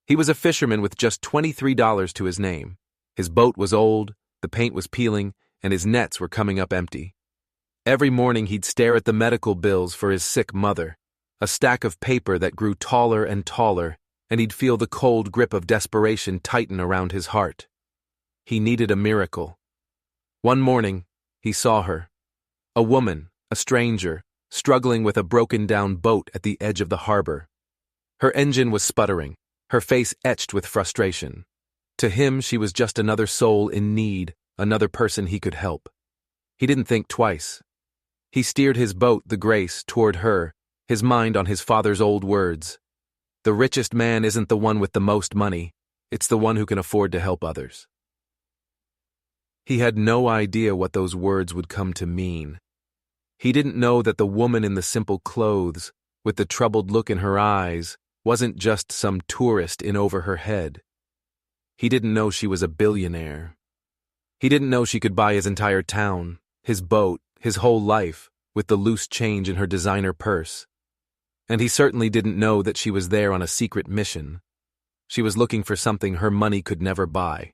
He was a fisherman with just $23 to his name. His boat was old, the paint was peeling, and his nets were coming up empty. Every morning he'd stare at the medical bills for his sick mother, a stack of paper that grew taller and taller, and he'd feel the cold grip of desperation tighten around his heart. He needed a miracle. One morning, he saw her. A woman, a stranger, struggling with a broken-down boat at the edge of the harbor. Her engine was sputtering, her face etched with frustration. To him, she was just another soul in need, another person he could help. He didn't think twice. He steered his boat, the Grace, toward her, his mind on his father's old words. The richest man isn't the one with the most money, it's the one who can afford to help others. He had no idea what those words would come to mean. He didn't know that the woman in the simple clothes, with the troubled look in her eyes, wasn't just some tourist in over her head. He didn't know she was a billionaire. He didn't know she could buy his entire town, his boat, his whole life, with the loose change in her designer purse. And he certainly didn't know that she was there on a secret mission. She was looking for something her money could never buy.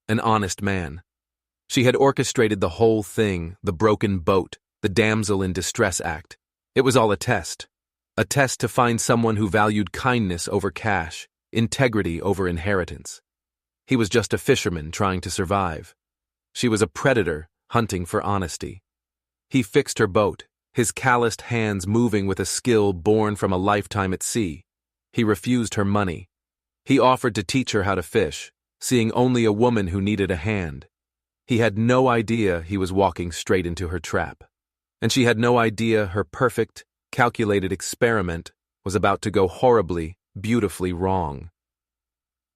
An honest man. She had orchestrated the whole thing, the broken boat, the damsel in distress act. It was all a test. A test to find someone who valued kindness over cash, integrity over inheritance. He was just a fisherman trying to survive. She was a predator hunting for honesty. He fixed her boat, his calloused hands moving with a skill born from a lifetime at sea. He refused her money. He offered to teach her how to fish, seeing only a woman who needed a hand. He had no idea he was walking straight into her trap. And she had no idea her perfect, calculated experiment was about to go horribly, beautifully wrong.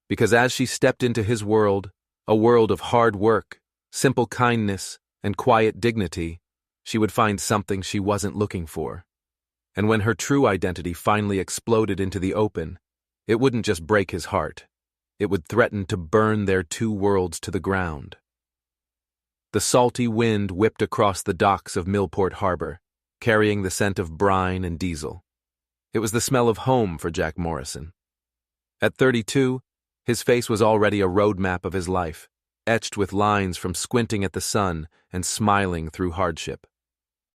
Because as she stepped into his world, a world of hard work, simple kindness, and quiet dignity, she would find something she wasn't looking for. And when her true identity finally exploded into the open, it wouldn't just break his heart. It would threaten to burn their two worlds to the ground. The salty wind whipped across the docks of Millport Harbor, carrying the scent of brine and diesel. It was the smell of home for Jack Morrison. At 32, his face was already a roadmap of his life, etched with lines from squinting at the sun and smiling through hardship.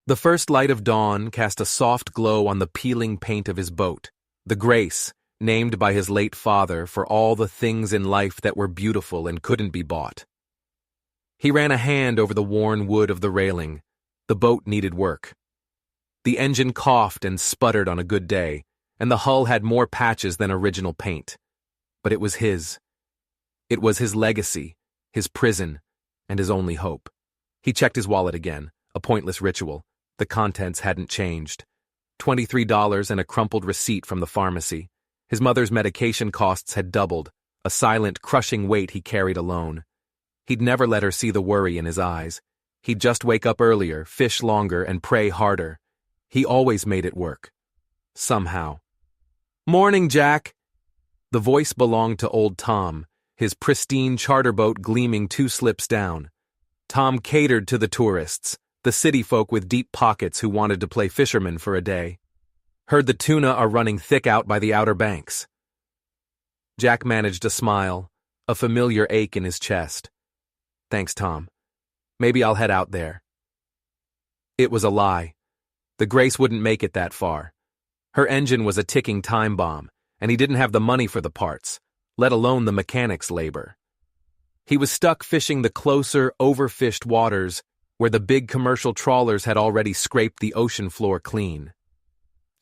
The first light of dawn cast a soft glow on the peeling paint of his boat, the Grace, named by his late father for all the things in life that were beautiful and couldn't be bought. He ran a hand over the worn wood of the railing. The boat needed work. The engine coughed and sputtered on a good day, and the hull had more patches than original paint. But it was his. It was his legacy, his prison, and his only hope. He checked his wallet again, a pointless ritual. The contents hadn't changed. $23 and a crumpled receipt from the pharmacy. His mother's medication costs had doubled, a silent, crushing weight he carried alone. He'd never let her see the worry in his eyes. He'd just wake up earlier, fish longer, and pray harder. He always made it work. Somehow. "Morning, Jack!" The voice belonged to old Tom, his pristine charter boat gleaming 2 slips down. Tom catered to the tourists, the city folk with deep pockets who wanted to play fisherman for a day. Heard the tuna are running thick out by the Outer Banks. Jack managed a smile, a familiar ache in his chest. "Thanks, Tom. Maybe I'll head out there." It was a lie. The Grace wouldn't make it that far. Her engine was a ticking time bomb, and he didn't have the money for the parts, let alone the mechanic's labor. He was stuck fishing the closer, overfished waters where the big commercial trawlers had already scraped the ocean floor clean.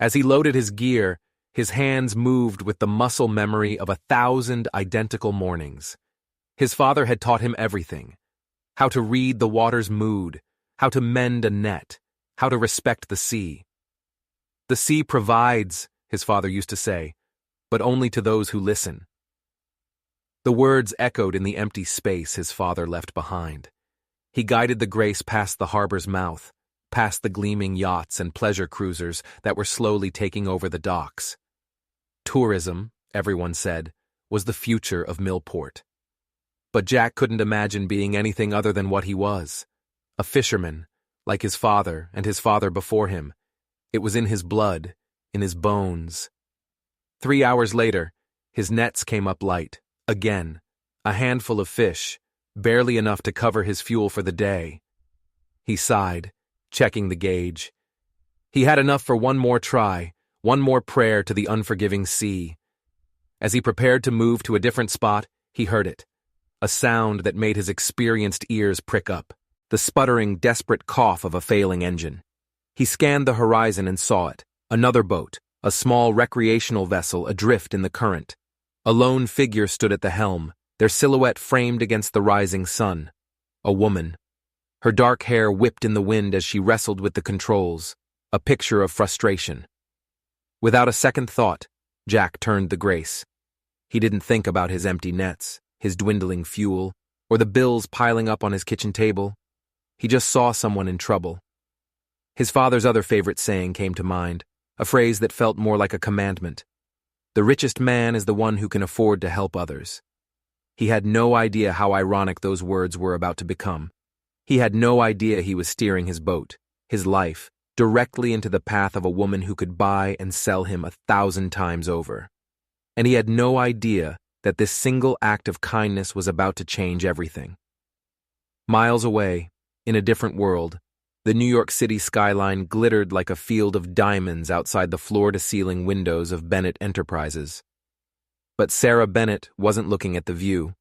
As he loaded his gear, his hands moved with the muscle memory of 1,000 identical mornings. His father had taught him everything. How to read the water's mood, how to mend a net, how to respect the sea. "The sea provides," his father used to say, "but only to those who listen." The words echoed in the empty space his father left behind. He guided the Grace past the harbor's mouth, past the gleaming yachts and pleasure cruisers that were slowly taking over the docks. Tourism, everyone said, was the future of Millport. But Jack couldn't imagine being anything other than what he was, a fisherman, like his father and his father before him. It was in his blood, in his bones. 3 hours later, His nets came up light. Again. A handful of fish, barely enough to cover his fuel for the day. He sighed, checking the gauge. He had enough for one more try, one more prayer to the unforgiving sea. As he prepared to move to a different spot, he heard it. A sound that made his experienced ears prick up. The sputtering, desperate cough of a failing engine. He scanned the horizon and saw it. Another boat, a small recreational vessel adrift in the current. A lone figure stood at the helm, their silhouette framed against the rising sun. A woman. Her dark hair whipped in the wind as she wrestled with the controls, a picture of frustration. Without a second thought, Jack turned the Grace. He didn't think about his empty nets, his dwindling fuel, or the bills piling up on his kitchen table. He just saw someone in trouble. His father's other favorite saying came to mind, a phrase that felt more like a commandment. The richest man is the one who can afford to help others. He had no idea how ironic those words were about to become. He had no idea he was steering his boat, his life, directly into the path of a woman who could buy and sell him 1,000 times over. And he had no idea that this single act of kindness was about to change everything. Miles away, in a different world, the New York City skyline glittered like a field of diamonds outside the floor-to-ceiling windows of Bennett Enterprises. But Sarah Bennett wasn't looking at the view.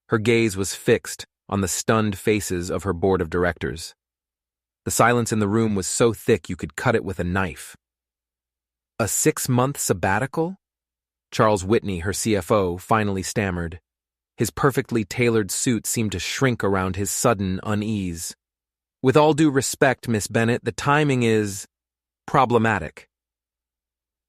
Her gaze was fixed on the stunned faces of her board of directors. The silence in the room was so thick you could cut it with a knife. A 6-month sabbatical? Charles Whitney, her CFO, finally stammered. His perfectly tailored suit seemed to shrink around his sudden unease. With all due respect, Miss Bennett, the timing is problematic.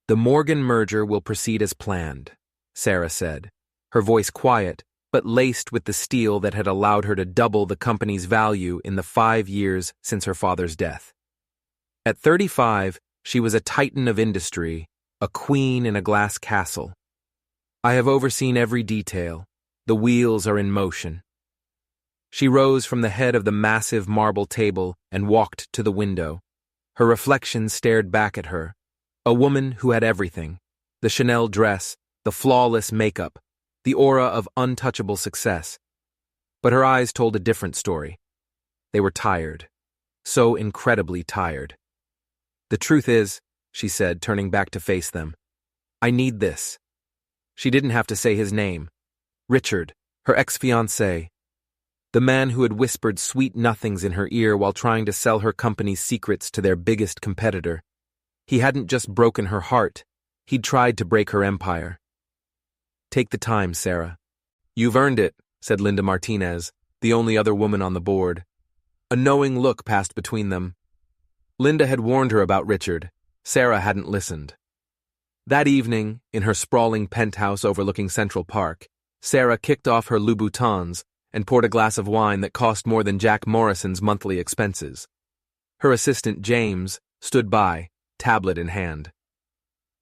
The Morgan merger will proceed as planned, Sarah said, her voice quiet, but laced with the steel that had allowed her to double the company's value in the 5 years since her father's death. At 35, she was a titan of industry, a queen in a glass castle. I have overseen every detail. The wheels are in motion. She rose from the head of the massive marble table and walked to the window. Her reflection stared back at her. A woman who had everything. The Chanel dress, the flawless makeup, the aura of untouchable success. But her eyes told a different story. They were tired. So incredibly tired. The truth is, she said, turning back to face them, I need this. She didn't have to say his name. Richard, her ex-fiancé. The man who had whispered sweet nothings in her ear while trying to sell her company's secrets to their biggest competitor. He hadn't just broken her heart, he'd tried to break her empire. Take the time, Sarah. You've earned it, said Linda Martinez, the only other woman on the board. A knowing look passed between them. Linda had warned her about Richard. Sarah hadn't listened. That evening, in her sprawling penthouse overlooking Central Park, Sarah kicked off her Louboutins and poured a glass of wine that cost more than Jack Morrison's monthly expenses. Her assistant, James, stood by, tablet in hand.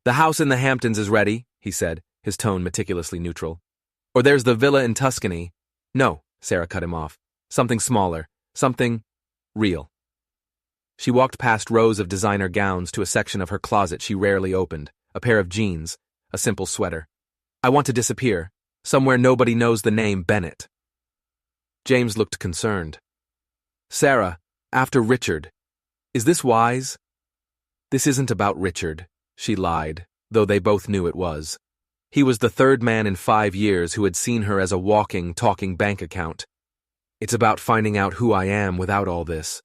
The house in the Hamptons is ready, he said, his tone meticulously neutral. Or there's the villa in Tuscany. No, Sarah cut him off. Something smaller. Something real. She walked past rows of designer gowns to a section of her closet she rarely opened, a pair of jeans, a simple sweater. I want to disappear, somewhere nobody knows the name Bennett. James looked concerned. Sarah, after Richard. Is this wise? This isn't about Richard, she lied, though they both knew it was. He was the third man in 5 years who had seen her as a walking, talking bank account. It's about finding out who I am without all this.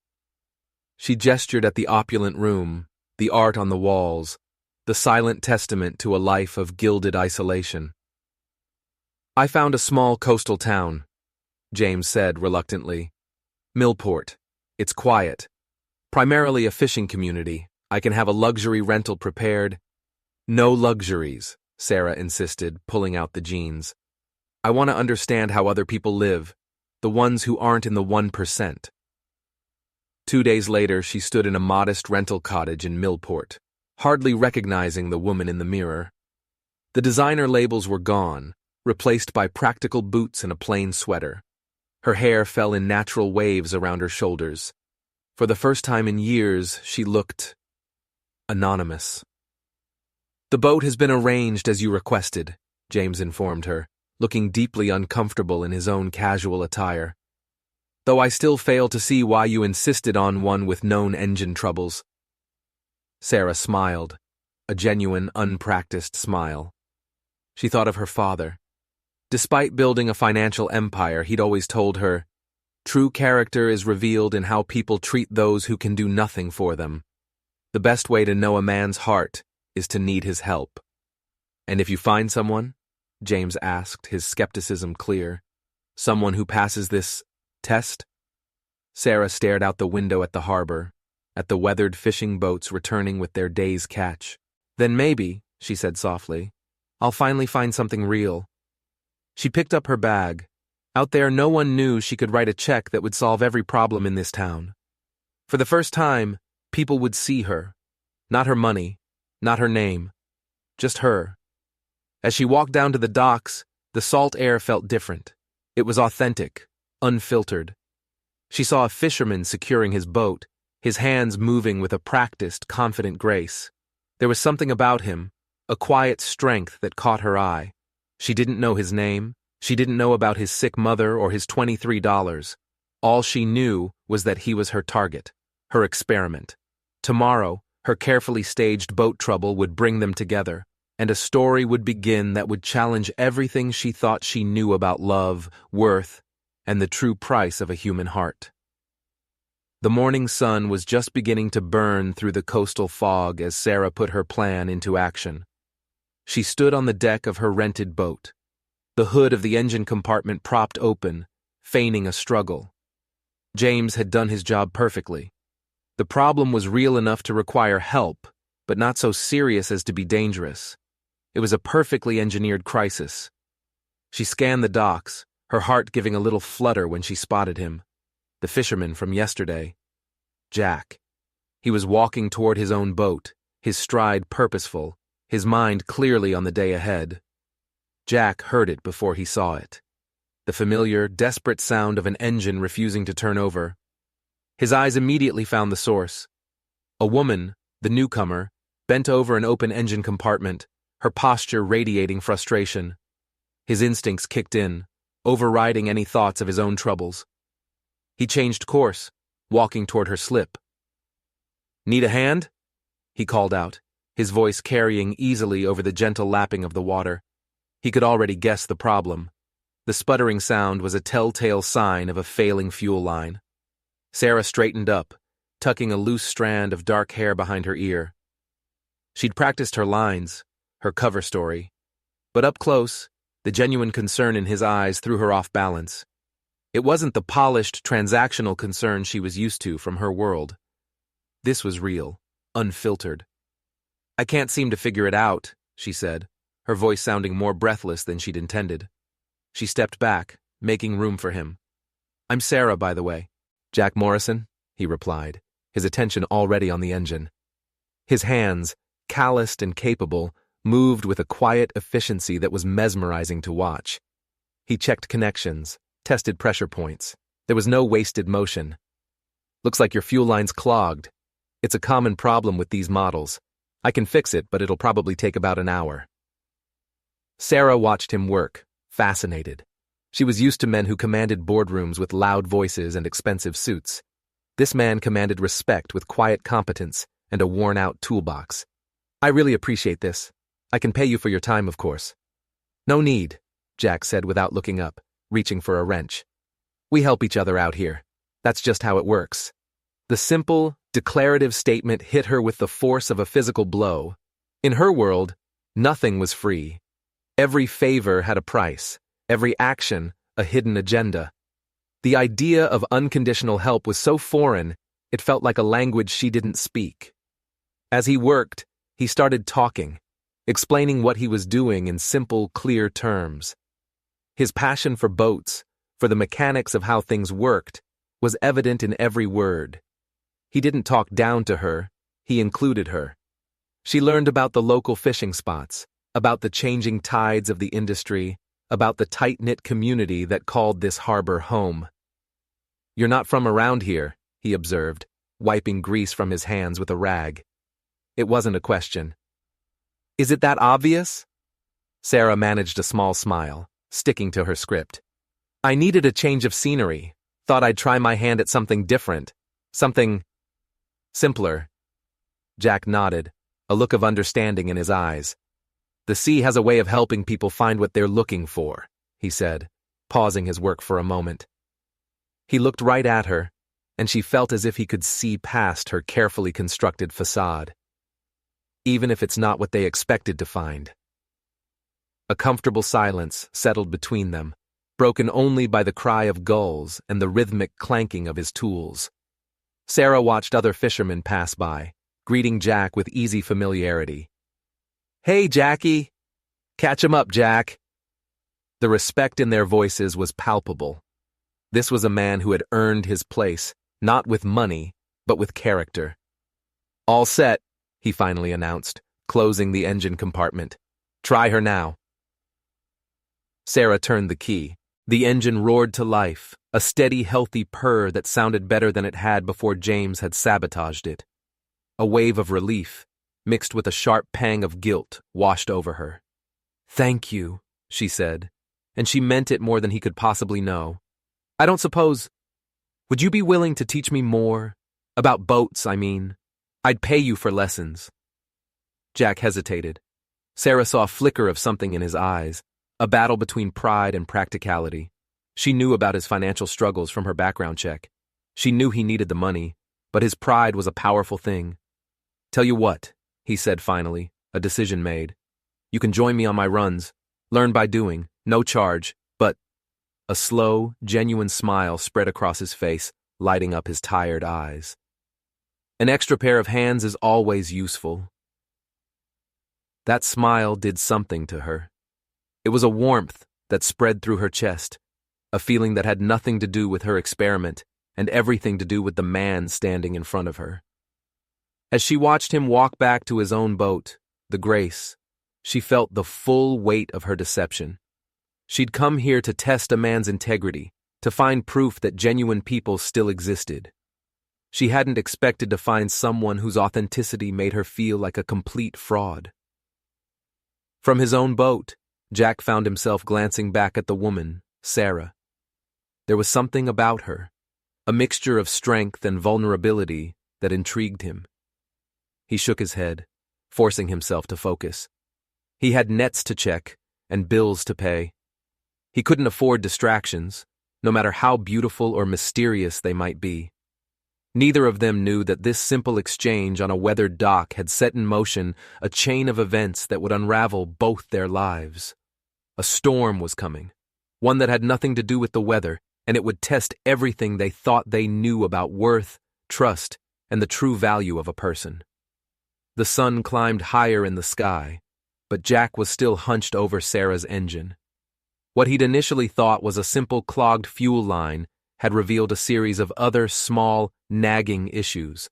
She gestured at the opulent room, the art on the walls, the silent testament to a life of gilded isolation. I found a small coastal town, James said reluctantly. Millport. It's quiet. Primarily a fishing community. I can have a luxury rental prepared. No luxuries, Sarah insisted, pulling out the jeans. I want to understand how other people live, the ones who aren't in the 1%. 2 days later, she stood in a modest rental cottage in Millport, hardly recognizing the woman in the mirror. The designer labels were gone, replaced by practical boots and a plain sweater. Her hair fell in natural waves around her shoulders. For the first time in years, she looked anonymous. The boat has been arranged as you requested, James informed her, looking deeply uncomfortable in his own casual attire. Though I still fail to see why you insisted on one with known engine troubles. Sarah smiled, a genuine, unpracticed smile. She thought of her father. Despite building a financial empire, he'd always told her, "True character is revealed in how people treat those who can do nothing for them. The best way to know a man's heart is to need his help." "And if you find someone?" James asked, his skepticism clear. "Someone who passes this test?" Sarah stared out the window at the harbor, at the weathered fishing boats returning with their day's catch. "Then maybe," she said softly, "I'll finally find something real." She picked up her bag. Out there, no one knew she could write a check that would solve every problem in this town. For the first time, people would see her. Not her money, not her name, just her. As she walked down to the docks, the salt air felt different. It was authentic, unfiltered. She saw a fisherman securing his boat, his hands moving with a practiced, confident grace. There was something about him, a quiet strength that caught her eye. She didn't know his name. She didn't know about his sick mother or his $23. All she knew was that he was her target, her experiment. Tomorrow, her carefully staged boat trouble would bring them together, and a story would begin that would challenge everything she thought she knew about love, worth, and the true price of a human heart. The morning sun was just beginning to burn through the coastal fog as Sarah put her plan into action. She stood on the deck of her rented boat, the hood of the engine compartment propped open, feigning a struggle. James had done his job perfectly. The problem was real enough to require help, but not so serious as to be dangerous. It was a perfectly engineered crisis. She scanned the docks, her heart giving a little flutter when she spotted him. The fisherman from yesterday. Jack. He was walking toward his own boat, his stride purposeful, his mind clearly on the day ahead. Jack heard it before he saw it. The familiar, desperate sound of an engine refusing to turn over. His eyes immediately found the source. A woman, the newcomer, bent over an open engine compartment, her posture radiating frustration. His instincts kicked in, overriding any thoughts of his own troubles. He changed course, walking toward her slip. "Need a hand?" he called out, his voice carrying easily over the gentle lapping of the water. He could already guess the problem. The sputtering sound was a telltale sign of a failing fuel line. Sarah straightened up, tucking a loose strand of dark hair behind her ear. She'd practiced her lines, her cover story. But up close, the genuine concern in his eyes threw her off balance. It wasn't the polished, transactional concern she was used to from her world. This was real, unfiltered. "I can't seem to figure it out," she said, her voice sounding more breathless than she'd intended. She stepped back, making room for him. "I'm Sarah, by the way." "Jack Morrison," he replied, his attention already on the engine. His hands, calloused and capable, moved with a quiet efficiency that was mesmerizing to watch. He checked connections, tested pressure points. There was no wasted motion. "Looks like your fuel line's clogged. It's a common problem with these models. I can fix it, but it'll probably take about an hour." Sarah watched him work, fascinated. She was used to men who commanded boardrooms with loud voices and expensive suits. This man commanded respect with quiet competence and a worn-out toolbox. "I really appreciate this. I can pay you for your time, of course." "No need," Jack said without looking up, reaching for a wrench. "We help each other out here. That's just how it works." The simple, declarative statement hit her with the force of a physical blow. In her world, nothing was free. Every favor had a price, every action a hidden agenda. The idea of unconditional help was so foreign, it felt like a language she didn't speak. As he worked, he started talking, explaining what he was doing in simple, clear terms. His passion for boats, for the mechanics of how things worked, was evident in every word. He didn't talk down to her, he included her. She learned about the local fishing spots, about the changing tides of the industry, about the tight-knit community that called this harbor home. "You're not from around here," he observed, wiping grease from his hands with a rag. It wasn't a question. "Is it that obvious?" Sarah managed a small smile, sticking to her script. I needed a change of scenery. Thought I'd try my hand at something different. Something simpler. Jack nodded, a look of understanding in his eyes. The sea has a way of helping people find what they're looking for, he said, pausing his work for a moment. He looked right at her, and she felt as if he could see past her carefully constructed facade. Even if it's not what they expected to find. A comfortable silence settled between them, broken only by the cry of gulls and the rhythmic clanking of his tools. Sarah watched other fishermen pass by, greeting Jack with easy familiarity. Hey, Jackie! Catch 'em up, Jack! The respect in their voices was palpable. This was a man who had earned his place, not with money, but with character. All set, he finally announced, closing the engine compartment. Try her now. Sarah turned the key. The engine roared to life, a steady, healthy purr that sounded better than it had before James had sabotaged it. A wave of relief, mixed with a sharp pang of guilt, washed over her. Thank you, she said, and she meant it more than he could possibly know. I don't suppose... Would you be willing to teach me more? About boats, I mean. I'd pay you for lessons. Jack hesitated. Sarah saw a flicker of something in his eyes, a battle between pride and practicality. She knew about his financial struggles from her background check. She knew he needed the money, but his pride was a powerful thing. Tell you what, he said finally, a decision made. You can join me on my runs, learn by doing, no charge, but... A slow, genuine smile spread across his face, lighting up his tired eyes. An extra pair of hands is always useful. That smile did something to her. It was a warmth that spread through her chest, a feeling that had nothing to do with her experiment and everything to do with the man standing in front of her. As she watched him walk back to his own boat, the Grace, she felt the full weight of her deception. She'd come here to test a man's integrity, to find proof that genuine people still existed. She hadn't expected to find someone whose authenticity made her feel like a complete fraud. From his own boat, Jack found himself glancing back at the woman, Sarah. There was something about her, a mixture of strength and vulnerability that intrigued him. He shook his head, forcing himself to focus. He had nets to check and bills to pay. He couldn't afford distractions, no matter how beautiful or mysterious they might be. Neither of them knew that this simple exchange on a weathered dock had set in motion a chain of events that would unravel both their lives. A storm was coming, one that had nothing to do with the weather, and it would test everything they thought they knew about worth, trust, and the true value of a person. The sun climbed higher in the sky, but Jack was still hunched over Sarah's engine. What he'd initially thought was a simple clogged fuel line had revealed a series of other small, nagging issues.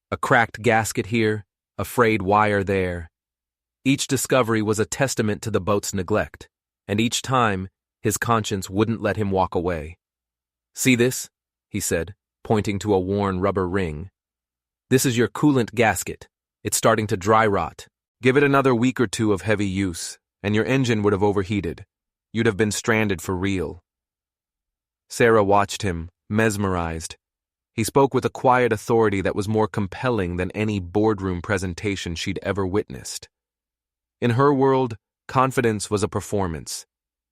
A cracked gasket here, a frayed wire there. Each discovery was a testament to the boat's neglect, and each time, his conscience wouldn't let him walk away. See this? He said, pointing to a worn rubber ring. This is your coolant gasket. It's starting to dry rot. Give it another week or two of heavy use, and your engine would have overheated. You'd have been stranded for real. Sarah watched him, mesmerized. He spoke with a quiet authority that was more compelling than any boardroom presentation she'd ever witnessed. In her world, confidence was a performance.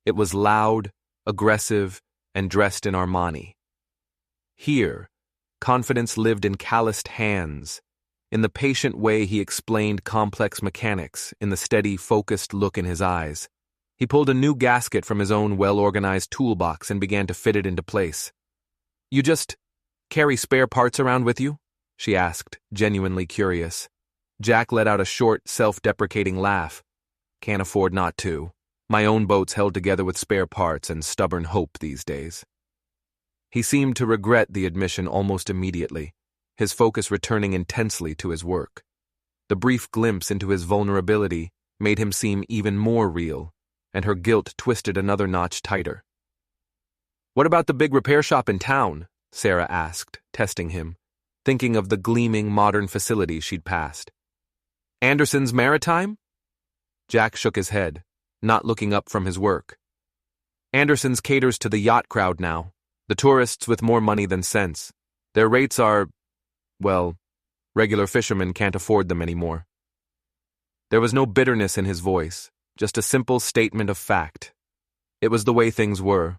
It was loud, aggressive, and dressed in Armani. Here, confidence lived in calloused hands, in the patient way he explained complex mechanics, in the steady, focused look in his eyes. He pulled a new gasket from his own well-organized toolbox and began to fit it into place. You just carry spare parts around with you? She asked, genuinely curious. Jack let out a short, self-deprecating laugh. Can't afford not to. My own boat's held together with spare parts and stubborn hope these days. He seemed to regret the admission almost immediately, his focus returning intensely to his work. The brief glimpse into his vulnerability made him seem even more real, and her guilt twisted another notch tighter. What about the big repair shop in town? Sarah asked, testing him, thinking of the gleaming modern facility she'd passed. Anderson's Maritime? Jack shook his head. not looking up from his work. Anderson's caters to the yacht crowd now, the tourists with more money than sense. Their rates are, well, regular fishermen can't afford them anymore. There was no bitterness in his voice, just a simple statement of fact. It was the way things were.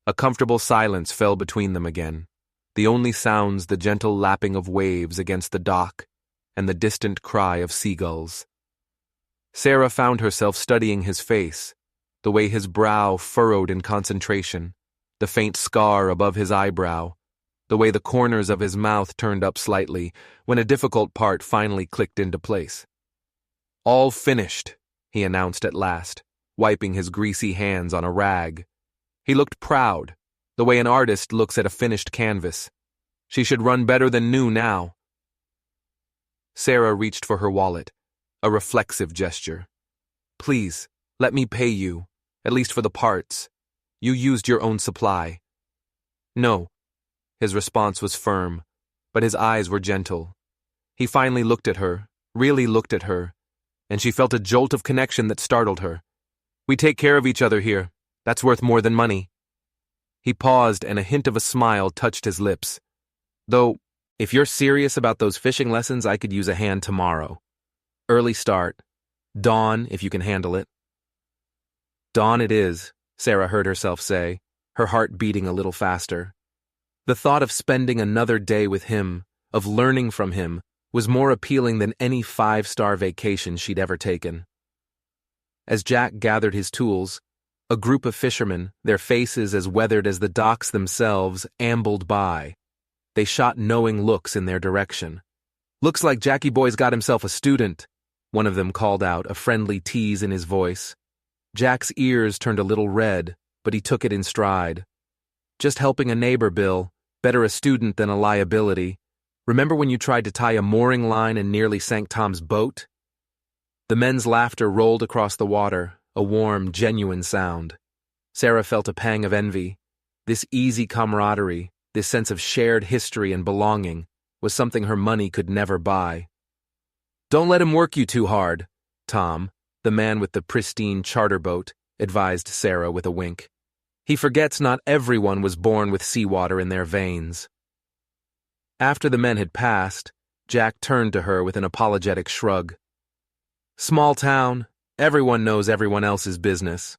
A comfortable silence fell between them again, the only sounds the gentle lapping of waves against the dock and the distant cry of seagulls. Sarah found herself studying his face, the way his brow furrowed in concentration, the faint scar above his eyebrow, the way the corners of his mouth turned up slightly when a difficult part finally clicked into place. "All finished," he announced at last, wiping his greasy hands on a rag. He looked proud, the way an artist looks at a finished canvas. She should run better than new now. Sarah reached for her wallet, a reflexive gesture. "Please, let me pay you, at least for the parts. You used your own supply." "No." His response was firm, but his eyes were gentle. He finally looked at her, really looked at her, and she felt a jolt of connection that startled her. "We take care of each other here. That's worth more than money." He paused and a hint of a smile touched his lips. "Though, if you're serious about those fishing lessons, I could use a hand tomorrow. Early start. Dawn, if you can handle it." "Dawn it is," Sarah heard herself say, her heart beating a little faster. The thought of spending another day with him, of learning from him, was more appealing than any 5-star vacation she'd ever taken. As Jack gathered his tools, a group of fishermen, their faces as weathered as the docks themselves, ambled by. They shot knowing looks in their direction. "Looks like Jackie Boy's got himself a student," one of them called out, a friendly tease in his voice. Jack's ears turned a little red, but he took it in stride. "Just helping a neighbor, Bill. Better a student than a liability. Remember when you tried to tie a mooring line and nearly sank Tom's boat?" The men's laughter rolled across the water, a warm, genuine sound. Sarah felt a pang of envy. This easy camaraderie, this sense of shared history and belonging, was something her money could never buy. "Don't let him work you too hard," Tom, the man with the pristine charter boat, advised Sarah with a wink. "He forgets not everyone was born with seawater in their veins." After the men had passed, Jack turned to her with an apologetic shrug. "Small town, everyone knows everyone else's business."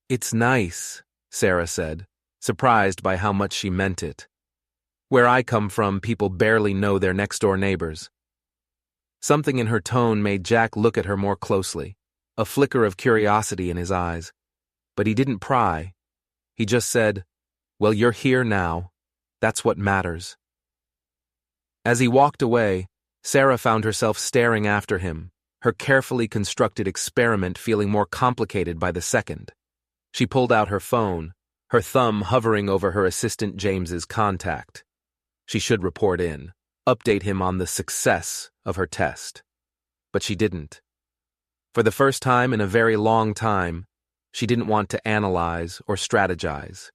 "It's nice," Sarah said, surprised by how much she meant it. "Where I come from, people barely know their next-door neighbors." Something in her tone made Jack look at her more closely, a flicker of curiosity in his eyes. But he didn't pry. He just said, "Well, you're here now. That's what matters." As he walked away, Sarah found herself staring after him, her carefully constructed experiment feeling more complicated by the second. She pulled out her phone, her thumb hovering over her assistant James's contact. She should report in, update him on the success of her test. But she didn't. For the first time in a very long time, she didn't want to analyze or strategize.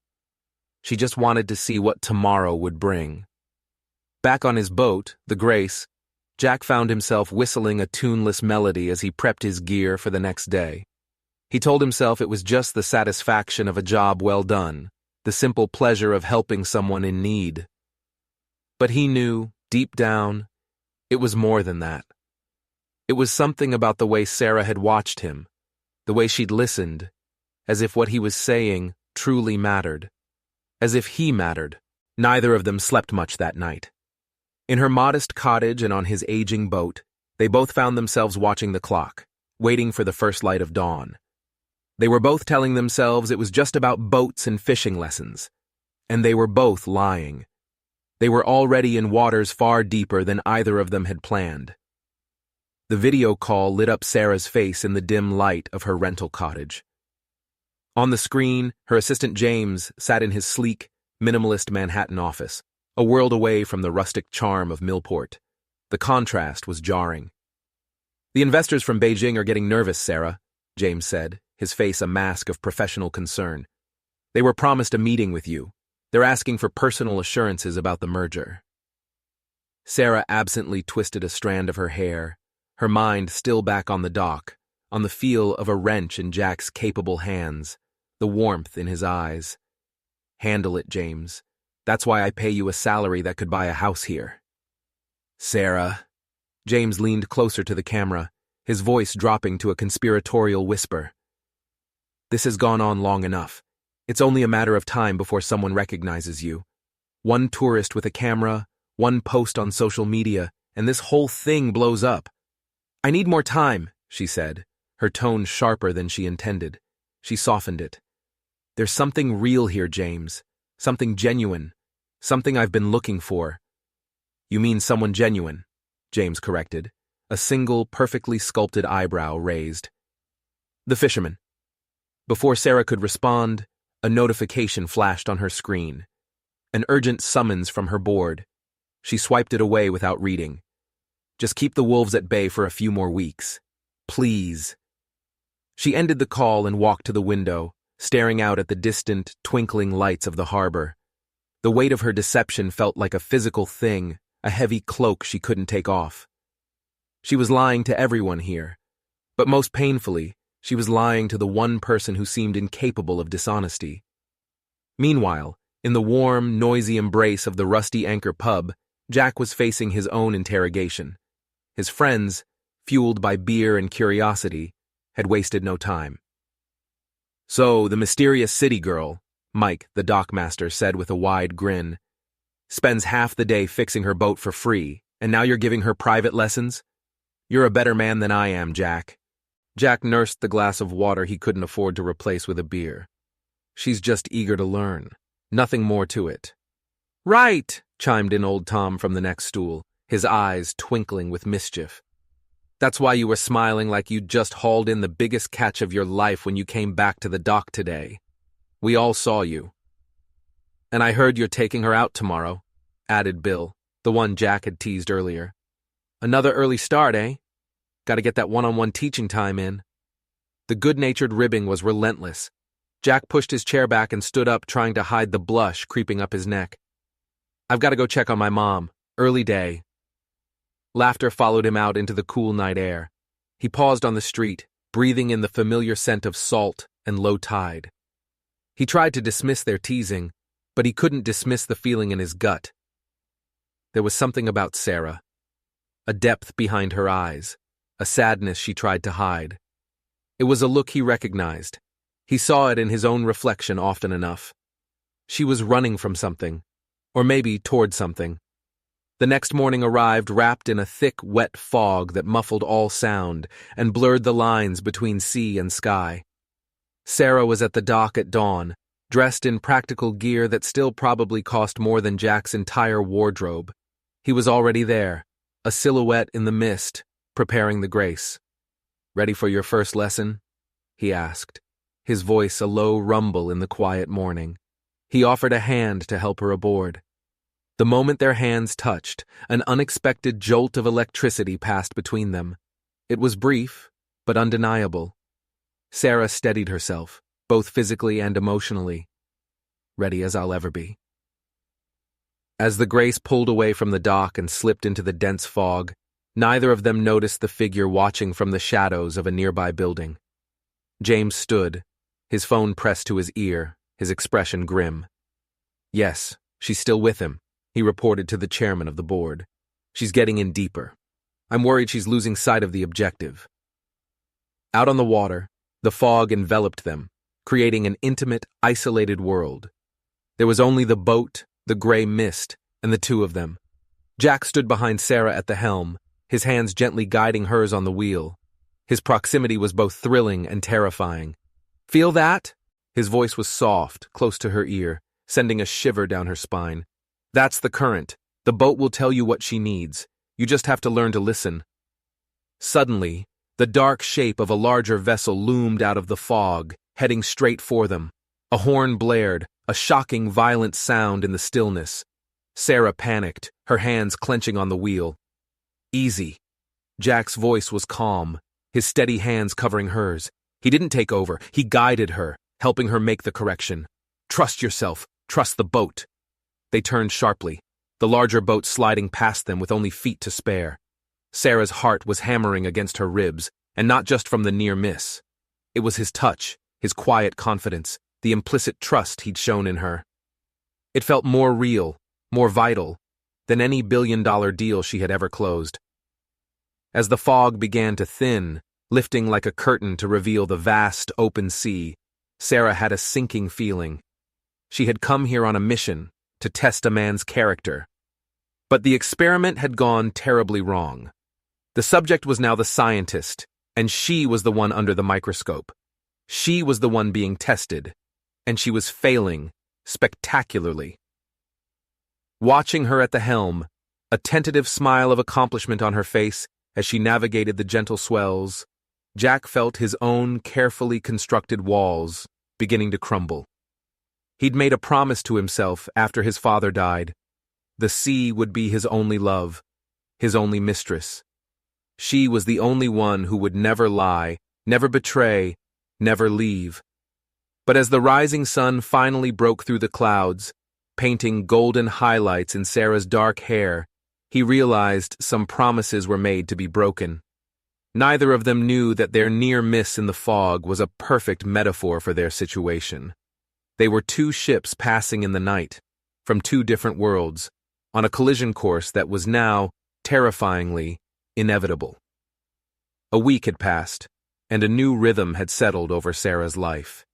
She just wanted to see what tomorrow would bring. Back on his boat, the Grace, Jack found himself whistling a tuneless melody as he prepped his gear for the next day. He told himself it was just the satisfaction of a job well done, the simple pleasure of helping someone in need. But he knew, deep down, it was more than that. It was something about the way Sarah had watched him, the way she'd listened, as if what he was saying truly mattered. As if he mattered. Neither of them slept much that night. In her modest cottage and on his aging boat, they both found themselves watching the clock, waiting for the first light of dawn. They were both telling themselves it was just about boats and fishing lessons. And they were both lying. They were already in waters far deeper than either of them had planned. The video call lit up Sarah's face in the dim light of her rental cottage. On the screen, her assistant James sat in his sleek, minimalist Manhattan office, a world away from the rustic charm of Millport. The contrast was jarring. "The investors from Beijing are getting nervous, Sarah," James said, his face a mask of professional concern. "They were promised a meeting with you. They're asking for personal assurances about the merger." Sarah absently twisted a strand of her hair, her mind still back on the dock, on the feel of a wrench in Jack's capable hands, the warmth in his eyes. "Handle it, James. That's why I pay you a salary that could buy a house here." "Sarah." James leaned closer to the camera, his voice dropping to a conspiratorial whisper. "This has gone on long enough. It's only a matter of time before someone recognizes you. One tourist with a camera, one post on social media, and this whole thing blows up." "I need more time," she said, her tone sharper than she intended. She softened it. "There's something real here, James. Something genuine. Something I've been looking for." "You mean someone genuine," James corrected, a single, perfectly sculpted eyebrow raised. "The Fisherman." Before Sarah could respond, a notification flashed on her screen. An urgent summons from her board. She swiped it away without reading. "Just keep the wolves at bay for a few more weeks. Please." She ended the call and walked to the window, staring out at the distant, twinkling lights of the harbor. The weight of her deception felt like a physical thing, a heavy cloak she couldn't take off. She was lying to everyone here, but most painfully, she was lying to the one person who seemed incapable of dishonesty. Meanwhile, in the warm, noisy embrace of the Rusty Anchor pub, Jack was facing his own interrogation. His friends, fueled by beer and curiosity, had wasted no time. "So, the mysterious city girl," Mike, the dockmaster, said with a wide grin, "spends half the day fixing her boat for free, and now you're giving her private lessons? You're a better man than I am, Jack." Jack nursed the glass of water he couldn't afford to replace with a beer. "She's just eager to learn. Nothing more to it." "Right," chimed in old Tom from the next stool, his eyes twinkling with mischief. "That's why you were smiling like you'd just hauled in the biggest catch of your life when you came back to the dock today. We all saw you." "And I heard you're taking her out tomorrow," added Bill, the one Jack had teased earlier. "Another early start, eh? Gotta get that one-on-one teaching time in." The good-natured ribbing was relentless. Jack pushed his chair back and stood up, trying to hide the blush creeping up his neck. "I've got to go check on my mom. Early day." Laughter followed him out into the cool night air. He paused on the street, breathing in the familiar scent of salt and low tide. He tried to dismiss their teasing, but he couldn't dismiss the feeling in his gut. There was something about Sarah. A depth behind her eyes, a sadness she tried to hide. It was a look he recognized. He saw it in his own reflection often enough. She was running from something, or maybe toward something. The next morning arrived wrapped in a thick, wet fog that muffled all sound and blurred the lines between sea and sky. Sarah was at the dock at dawn, dressed in practical gear that still probably cost more than Jack's entire wardrobe. He was already there, a silhouette in the mist, preparing the grace. "Ready for your first lesson?" he asked, his voice a low rumble in the quiet morning. He offered a hand to help her aboard. The moment their hands touched, an unexpected jolt of electricity passed between them. It was brief, but undeniable. Sarah steadied herself, both physically and emotionally. "Ready as I'll ever be." As the Grace pulled away from the dock and slipped into the dense fog, neither of them noticed the figure watching from the shadows of a nearby building. James stood, his phone pressed to his ear, his expression grim. "Yes, she's still with him," he reported to the chairman of the board. "She's getting in deeper. I'm worried she's losing sight of the objective." Out on the water, the fog enveloped them, creating an intimate, isolated world. There was only the boat, the gray mist, and the two of them. Jack stood behind Sarah at the helm, his hands gently guiding hers on the wheel. His proximity was both thrilling and terrifying. "Feel that?" His voice was soft, close to her ear, sending a shiver down her spine. "That's the current. The boat will tell you what she needs. You just have to learn to listen." Suddenly, the dark shape of a larger vessel loomed out of the fog, heading straight for them. A horn blared, a shocking, violent sound in the stillness. Sarah panicked, her hands clenching on the wheel. "Easy." Jack's voice was calm, his steady hands covering hers. He didn't take over, he guided her, helping her make the correction. "Trust yourself, trust the boat." They turned sharply, the larger boat sliding past them with only feet to spare. Sarah's heart was hammering against her ribs, and not just from the near miss. It was his touch, his quiet confidence, the implicit trust he'd shown in her. It felt more real, more vital, than any billion-dollar deal she had ever closed. As the fog began to thin, lifting like a curtain to reveal the vast, open sea, Sarah had a sinking feeling. She had come here on a mission to test a man's character. But the experiment had gone terribly wrong. The subject was now the scientist, and she was the one under the microscope. She was the one being tested, and she was failing spectacularly. Watching her at the helm, a tentative smile of accomplishment on her face as she navigated the gentle swells, Jack felt his own carefully constructed walls beginning to crumble. He'd made a promise to himself after his father died. The sea would be his only love, his only mistress. She was the only one who would never lie, never betray, never leave. But as the rising sun finally broke through the clouds, painting golden highlights in Sarah's dark hair, he realized some promises were made to be broken. Neither of them knew that their near miss in the fog was a perfect metaphor for their situation. They were two ships passing in the night, from two different worlds, on a collision course that was now, terrifyingly, inevitable. A week had passed, and a new rhythm had settled over Sarah's life.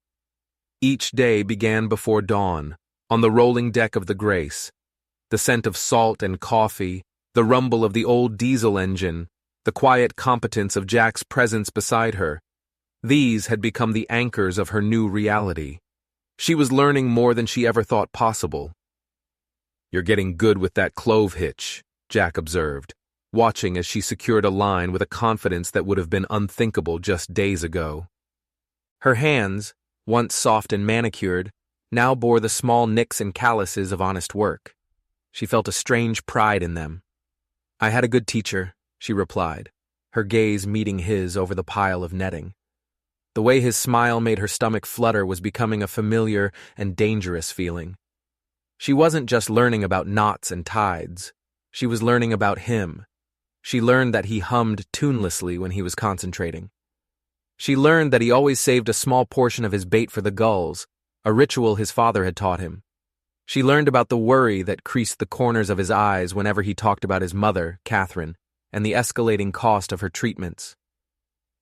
Each day began before dawn, on the rolling deck of the Grace. The scent of salt and coffee, the rumble of the old diesel engine, the quiet competence of Jack's presence beside her, these had become the anchors of her new reality. She was learning more than she ever thought possible. "You're getting good with that clove hitch," Jack observed, watching as she secured a line with a confidence that would have been unthinkable just days ago. Her hands, once soft and manicured, now bore the small nicks and calluses of honest work. She felt a strange pride in them. "I had a good teacher," she replied, her gaze meeting his over the pile of netting. The way his smile made her stomach flutter was becoming a familiar and dangerous feeling. She wasn't just learning about knots and tides. She was learning about him. She learned that he hummed tunelessly when he was concentrating. She learned that he always saved a small portion of his bait for the gulls, a ritual his father had taught him. She learned about the worry that creased the corners of his eyes whenever he talked about his mother, Catherine, and the escalating cost of her treatments.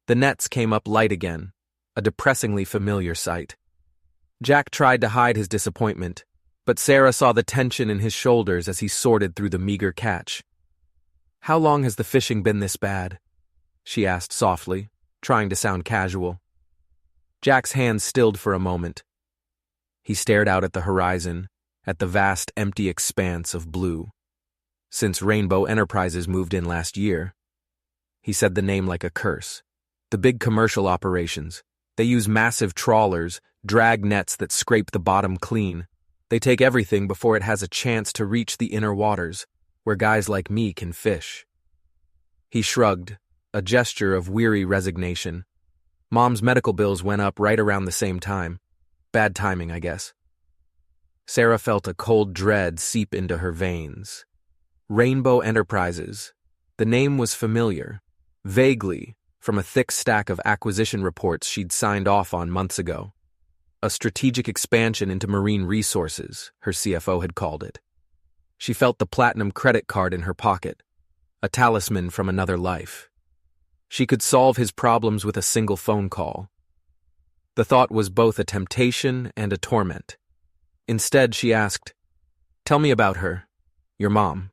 The nets came up light again, a depressingly familiar sight. Jack tried to hide his disappointment, but Sarah saw the tension in his shoulders as he sorted through the meager catch. "How long has the fishing been this bad?" she asked softly, trying to sound casual. Jack's hands stilled for a moment. He stared out at the horizon, at the vast empty expanse of blue. "Since Rainbow Enterprises moved in last year." He said the name like a curse. "The big commercial operations. They use massive trawlers, drag nets that scrape the bottom clean. They take everything before it has a chance to reach the inner waters, where guys like me can fish." He shrugged, a gesture of weary resignation. Mom's medical bills went up right around the same time. Bad timing, I guess. Sarah felt a cold dread seep into her veins. Rainbow Enterprises. The name was familiar, vaguely, from a thick stack of acquisition reports she'd signed off on months ago. A strategic expansion into marine resources, her CFO had called it. She felt the platinum credit card in her pocket, a talisman from another life. She could solve his problems with a single phone call. The thought was both a temptation and a torment. Instead, she asked, "Tell me about her, your mom."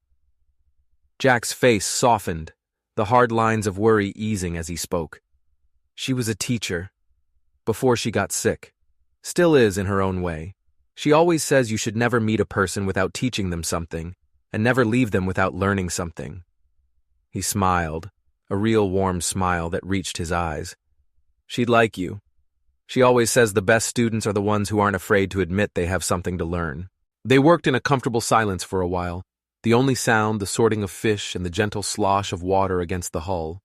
Jack's face softened, the hard lines of worry easing as he spoke. "She was a teacher, before she got sick. Still is in her own way. She always says you should never meet a person without teaching them something, and never leave them without learning something." He smiled, a real warm smile that reached his eyes. "She'd like you. She always says the best students are the ones who aren't afraid to admit they have something to learn." They worked in a comfortable silence for a while, the only sound the sorting of fish and the gentle slosh of water against the hull.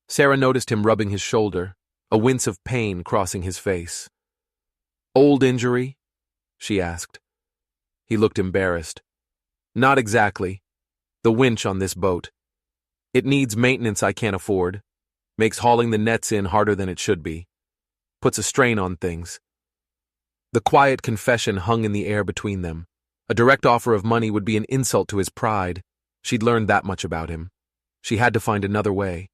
Sarah noticed him rubbing his shoulder, a wince of pain crossing his face. "Old injury?" she asked. He looked embarrassed. "Not exactly. The winch on this boat. It needs maintenance I can't afford. Makes hauling the nets in harder than it should be. Puts a strain on things. The quiet confession hung in the air between them. A direct offer of money would be an insult to his pride. She'd learned that much about him. She had to find another way.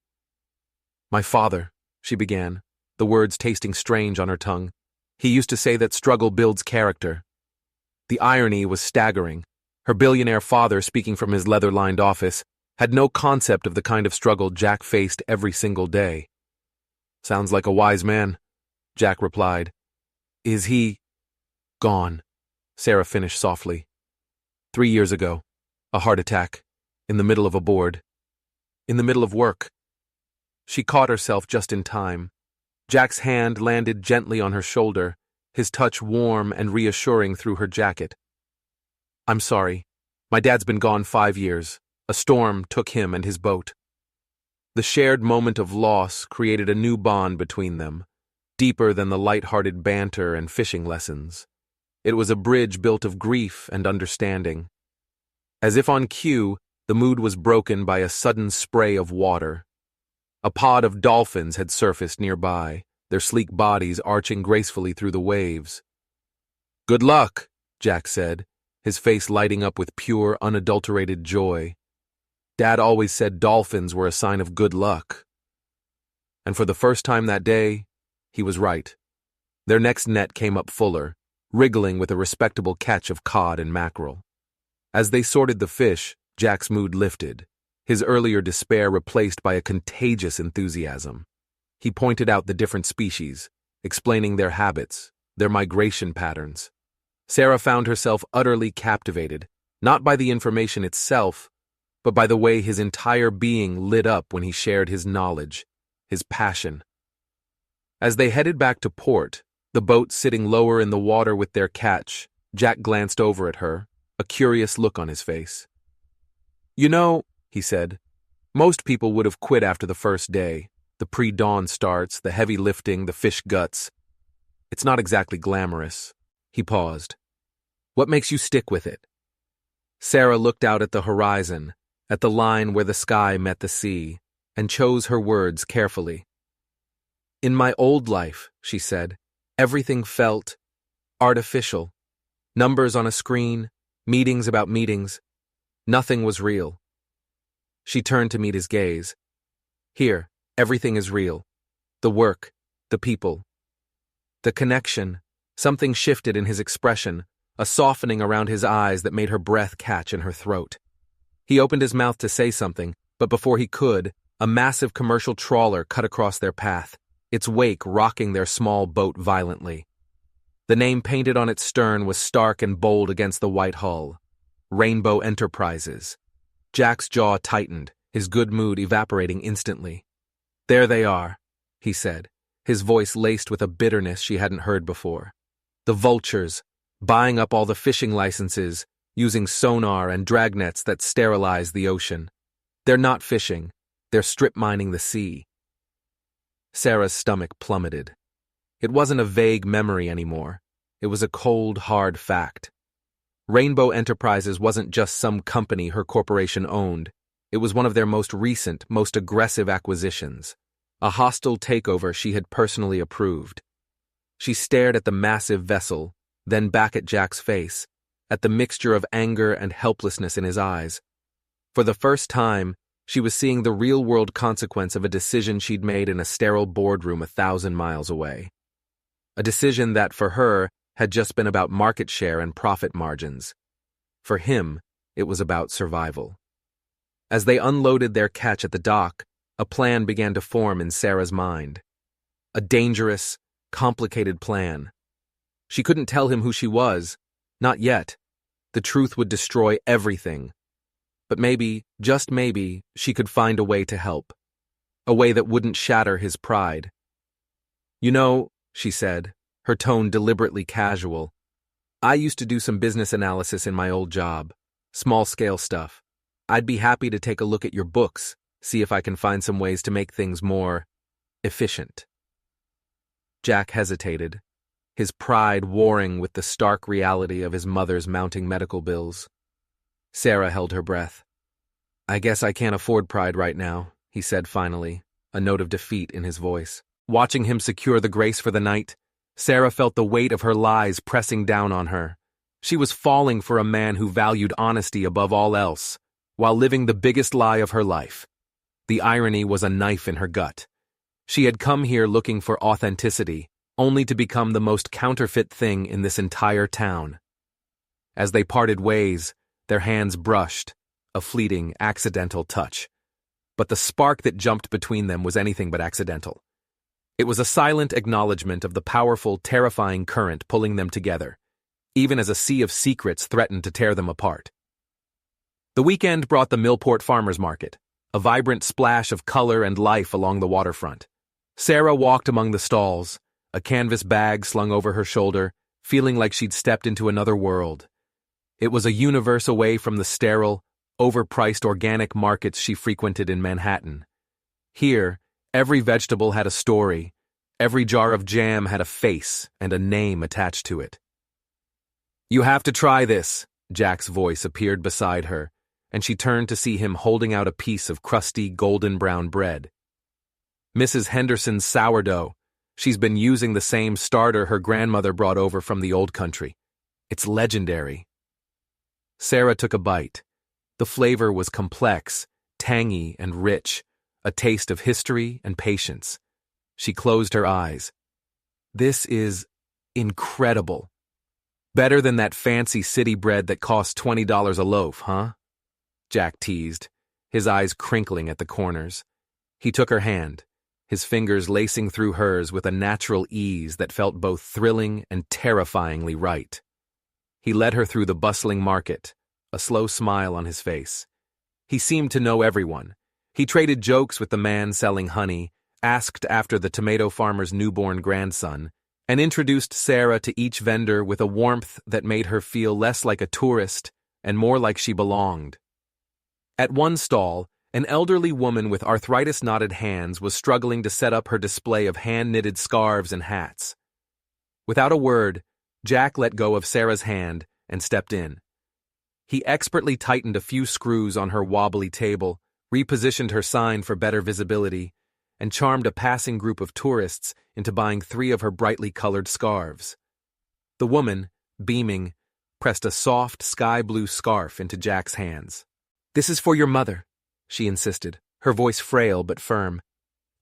"My father," she began, the words tasting strange on her tongue. "He used to say that struggle builds character." The irony was staggering. Her billionaire father, speaking from his leather-lined office, had no concept of the kind of struggle Jack faced every single day. "Sounds like a wise man," Jack replied. "Is he gone?" Sarah finished softly. 3 years ago, a heart attack, in the middle of a board, in the middle of work. She caught herself just in time. Jack's hand landed gently on her shoulder, his touch warm and reassuring through her jacket. "I'm sorry. My dad's been gone 5 years. A storm took him and his boat." The shared moment of loss created a new bond between them, deeper than the light-hearted banter and fishing lessons. It was a bridge built of grief and understanding. As if on cue, the mood was broken by a sudden spray of water. A pod of dolphins had surfaced nearby, their sleek bodies arching gracefully through the waves. "Good luck," Jack said, his face lighting up with pure, unadulterated joy. Dad always said dolphins were a sign of good luck. And for the first time that day, he was right. Their next net came up fuller, wriggling with a respectable catch of cod and mackerel. As they sorted the fish, Jack's mood lifted, his earlier despair replaced by a contagious enthusiasm. He pointed out the different species, explaining their habits, their migration patterns. Sarah found herself utterly captivated, not by the information itself, but by the way his entire being lit up when he shared his knowledge, his passion. As they headed back to port, the boat sitting lower in the water with their catch, Jack glanced over at her, a curious look on his face. "You know," he said, "most people would have quit after the first day. The pre-dawn starts, the heavy lifting, the fish guts. It's not exactly glamorous." He paused. "What makes you stick with it?" Sarah looked out at the horizon, at the line where the sky met the sea, and chose her words carefully. "In my old life," she said, "everything felt artificial. Numbers on a screen, meetings about meetings. Nothing was real." She turned to meet his gaze. "Here, everything is real. The work, the people, the connection." Something shifted in his expression, a softening around his eyes that made her breath catch in her throat. He opened his mouth to say something, but before he could, a massive commercial trawler cut across their path, its wake rocking their small boat violently. The name painted on its stern was stark and bold against the white hull. Rainbow Enterprises. Jack's jaw tightened, his good mood evaporating instantly. "There they are," he said, his voice laced with a bitterness she hadn't heard before. "The vultures, buying up all the fishing licenses, using sonar and dragnets that sterilize the ocean. They're not fishing, they're strip mining the sea." Sarah's stomach plummeted. It wasn't a vague memory anymore. It was a cold, hard fact. Rainbow Enterprises wasn't just some company her corporation owned. It was one of their most recent, most aggressive acquisitions. A hostile takeover she had personally approved. She stared at the massive vessel, then back at Jack's face, at the mixture of anger and helplessness in his eyes. For the first time, she was seeing the real-world consequence of a decision she'd made in a sterile boardroom 1,000 miles away. A decision that, for her, had just been about market share and profit margins. For him, it was about survival. As they unloaded their catch at the dock, a plan began to form in Sarah's mind. A dangerous, complicated plan. She couldn't tell him who she was. Not yet. The truth would destroy everything. But maybe, just maybe, she could find a way to help. A way that wouldn't shatter his pride. "You know," she said, her tone deliberately casual, "I used to do some business analysis in my old job. Small-scale stuff. I'd be happy to take a look at your books, see if I can find some ways to make things more efficient." Jack hesitated, his pride warring with the stark reality of his mother's mounting medical bills. Sarah held her breath. "I guess I can't afford pride right now," he said finally, a note of defeat in his voice. Watching him secure the grace for the night, Sarah felt the weight of her lies pressing down on her. She was falling for a man who valued honesty above all else, while living the biggest lie of her life. The irony was a knife in her gut. She had come here looking for authenticity, only to become the most counterfeit thing in this entire town. As they parted ways, their hands brushed, a fleeting, accidental touch. But the spark that jumped between them was anything but accidental. It was a silent acknowledgement of the powerful, terrifying current pulling them together, even as a sea of secrets threatened to tear them apart. The weekend brought the Millport Farmers Market, a vibrant splash of color and life along the waterfront. Sarah walked among the stalls, a canvas bag slung over her shoulder, feeling like she'd stepped into another world. It was a universe away from the sterile, overpriced organic markets she frequented in Manhattan. Here, every vegetable had a story, every jar of jam had a face and a name attached to it. "You have to try this," Jack's voice appeared beside her, and she turned to see him holding out a piece of crusty, golden-brown bread. "Mrs. Henderson's sourdough. She's been using the same starter her grandmother brought over from the old country. It's legendary." Sarah took a bite. The flavor was complex, tangy, and rich, a taste of history and patience. She closed her eyes. "This is incredible. Better than that fancy city bread that costs $20 a loaf, huh?" Jack teased, his eyes crinkling at the corners. He took her hand, his fingers lacing through hers with a natural ease that felt both thrilling and terrifyingly right. He led her through the bustling market, a slow smile on his face. He seemed to know everyone. He traded jokes with the man selling honey, asked after the tomato farmer's newborn grandson, and introduced Sarah to each vendor with a warmth that made her feel less like a tourist and more like she belonged. At one stall, an elderly woman with arthritis-knotted hands was struggling to set up her display of hand-knitted scarves and hats. Without a word, Jack let go of Sarah's hand and stepped in. He expertly tightened a few screws on her wobbly table, repositioned her sign for better visibility, and charmed a passing group of tourists into buying 3 of her brightly colored scarves. The woman, beaming, pressed a soft sky-blue scarf into Jack's hands. "This is for your mother," she insisted, her voice frail but firm.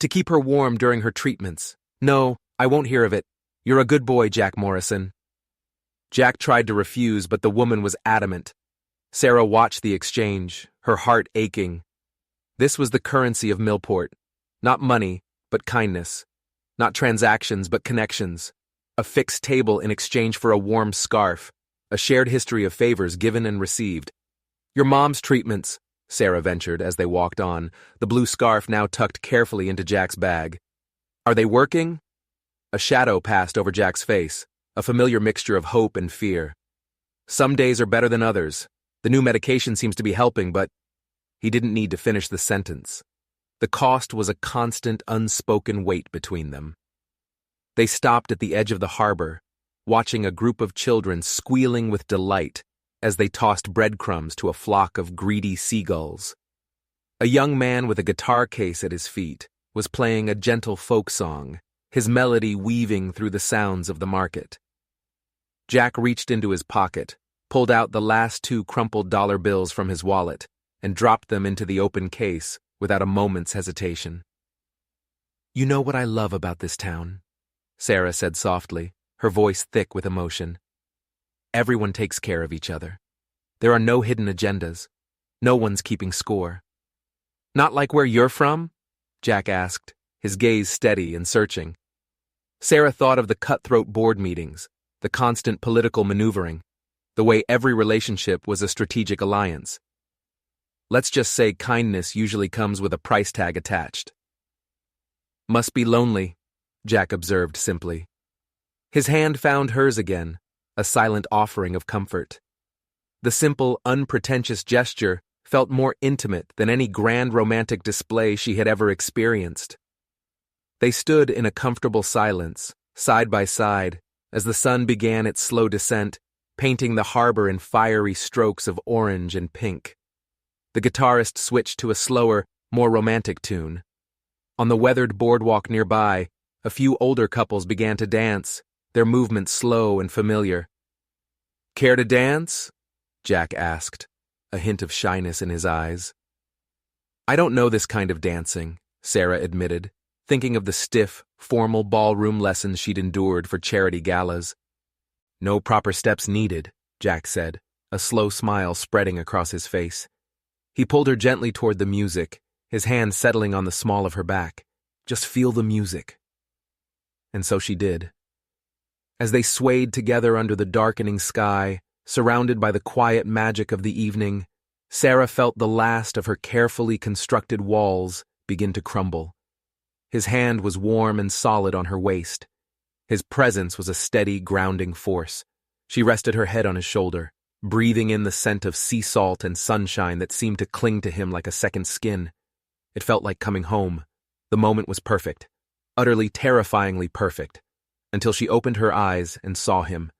"To keep her warm during her treatments. No, I won't hear of it. You're a good boy, Jack Morrison." Jack tried to refuse, but the woman was adamant. Sarah watched the exchange, her heart aching. This was the currency of Millport. Not money, but kindness. Not transactions, but connections. A fixed table in exchange for a warm scarf. A shared history of favors given and received. "Your mom's treatments," Sarah ventured as they walked on, the blue scarf now tucked carefully into Jack's bag. "Are they working?" A shadow passed over Jack's face, a familiar mixture of hope and fear. "Some days are better than others. The new medication seems to be helping, but—" He didn't need to finish the sentence. The cost was a constant, unspoken weight between them. They stopped at the edge of the harbor, watching a group of children squealing with delight as they tossed breadcrumbs to a flock of greedy seagulls. A young man with a guitar case at his feet was playing a gentle folk song, his melody weaving through the sounds of the market. Jack reached into his pocket, pulled out the last 2 crumpled dollar bills from his wallet, and dropped them into the open case without a moment's hesitation. "You know what I love about this town," Sarah said softly, her voice thick with emotion. "Everyone takes care of each other. There are no hidden agendas. No one's keeping score." "Not like where you're from?" Jack asked, his gaze steady and searching. Sarah thought of the cutthroat board meetings, the constant political maneuvering, the way every relationship was a strategic alliance. "Let's just say kindness usually comes with a price tag attached." "Must be lonely," Jack observed simply. His hand found hers again, a silent offering of comfort. The simple, unpretentious gesture felt more intimate than any grand romantic display she had ever experienced. They stood in a comfortable silence, side by side, as the sun began its slow descent, painting the harbor in fiery strokes of orange and pink. The guitarist switched to a slower, more romantic tune. On the weathered boardwalk nearby, a few older couples began to dance, their movements slow and familiar. "Care to dance?" Jack asked, a hint of shyness in his eyes. "I don't know this kind of dancing," Sarah admitted, thinking of the stiff, formal ballroom lessons she'd endured for charity galas. "No proper steps needed," Jack said, a slow smile spreading across his face. He pulled her gently toward the music, his hand settling on the small of her back. "Just feel the music." And so she did. As they swayed together under the darkening sky, surrounded by the quiet magic of the evening, Sarah felt the last of her carefully constructed walls begin to crumble. His hand was warm and solid on her waist. His presence was a steady, grounding force. She rested her head on his shoulder, breathing in the scent of sea salt and sunshine that seemed to cling to him like a second skin. It felt like coming home. The moment was perfect, utterly terrifyingly perfect, until she opened her eyes and saw him.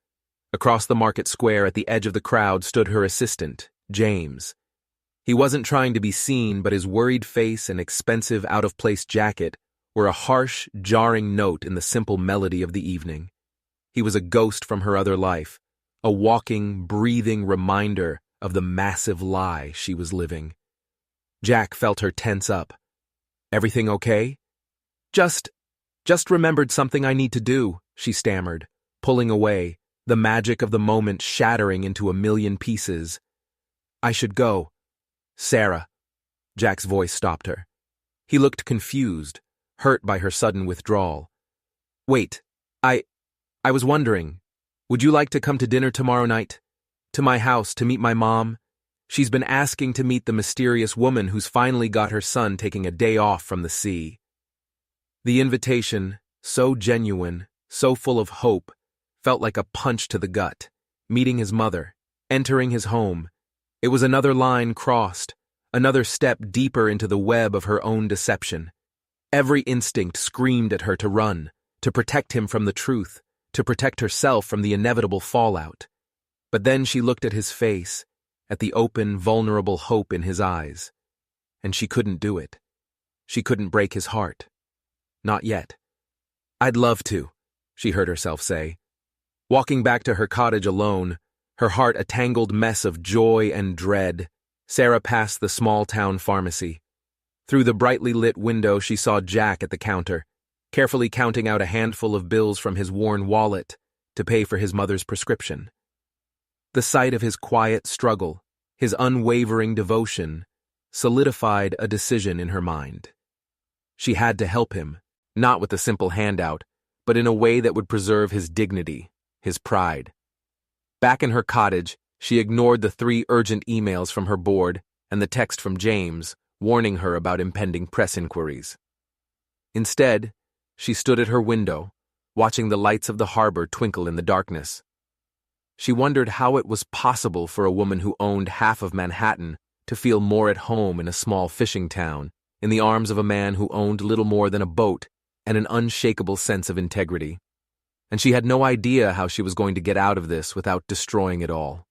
Across the market square at the edge of the crowd stood her assistant, James. He wasn't trying to be seen, but his worried face and expensive out-of-place jacket were a harsh, jarring note in the simple melody of the evening. He was a ghost from her other life, a walking, breathing reminder of the massive lie she was living. Jack felt her tense up. "Everything okay?" Just remembered something I need to do," she stammered, pulling away, the magic of the moment shattering into a million pieces. "I should go." "Sarah." Jack's voice stopped her. He looked confused, hurt by her sudden withdrawal. "Wait, I was wondering, would you like to come to dinner tomorrow night? To my house to meet my mom? She's been asking to meet the mysterious woman who's finally got her son taking a day off from the sea." The invitation, so genuine, so full of hope, felt like a punch to the gut. Meeting his mother, entering his home. It was another line crossed, another step deeper into the web of her own deception. Every instinct screamed at her to run, to protect him from the truth, to protect herself from the inevitable fallout. But then she looked at his face, at the open, vulnerable hope in his eyes. And she couldn't do it. She couldn't break his heart. Not yet. "I'd love to," she heard herself say. Walking back to her cottage alone, her heart a tangled mess of joy and dread, Sarah passed the small-town pharmacy. Through the brightly lit window she saw Jack at the counter, carefully counting out a handful of bills from his worn wallet to pay for his mother's prescription. The sight of his quiet struggle, his unwavering devotion, solidified a decision in her mind. She had to help him, not with a simple handout, but in a way that would preserve his dignity, his pride. Back in her cottage, she ignored the 3 urgent emails from her board and the text from James, warning her about impending press inquiries. Instead, she stood at her window, watching the lights of the harbor twinkle in the darkness. She wondered how it was possible for a woman who owned half of Manhattan to feel more at home in a small fishing town, in the arms of a man who owned little more than a boat and an unshakable sense of integrity. And she had no idea how she was going to get out of this without destroying it all.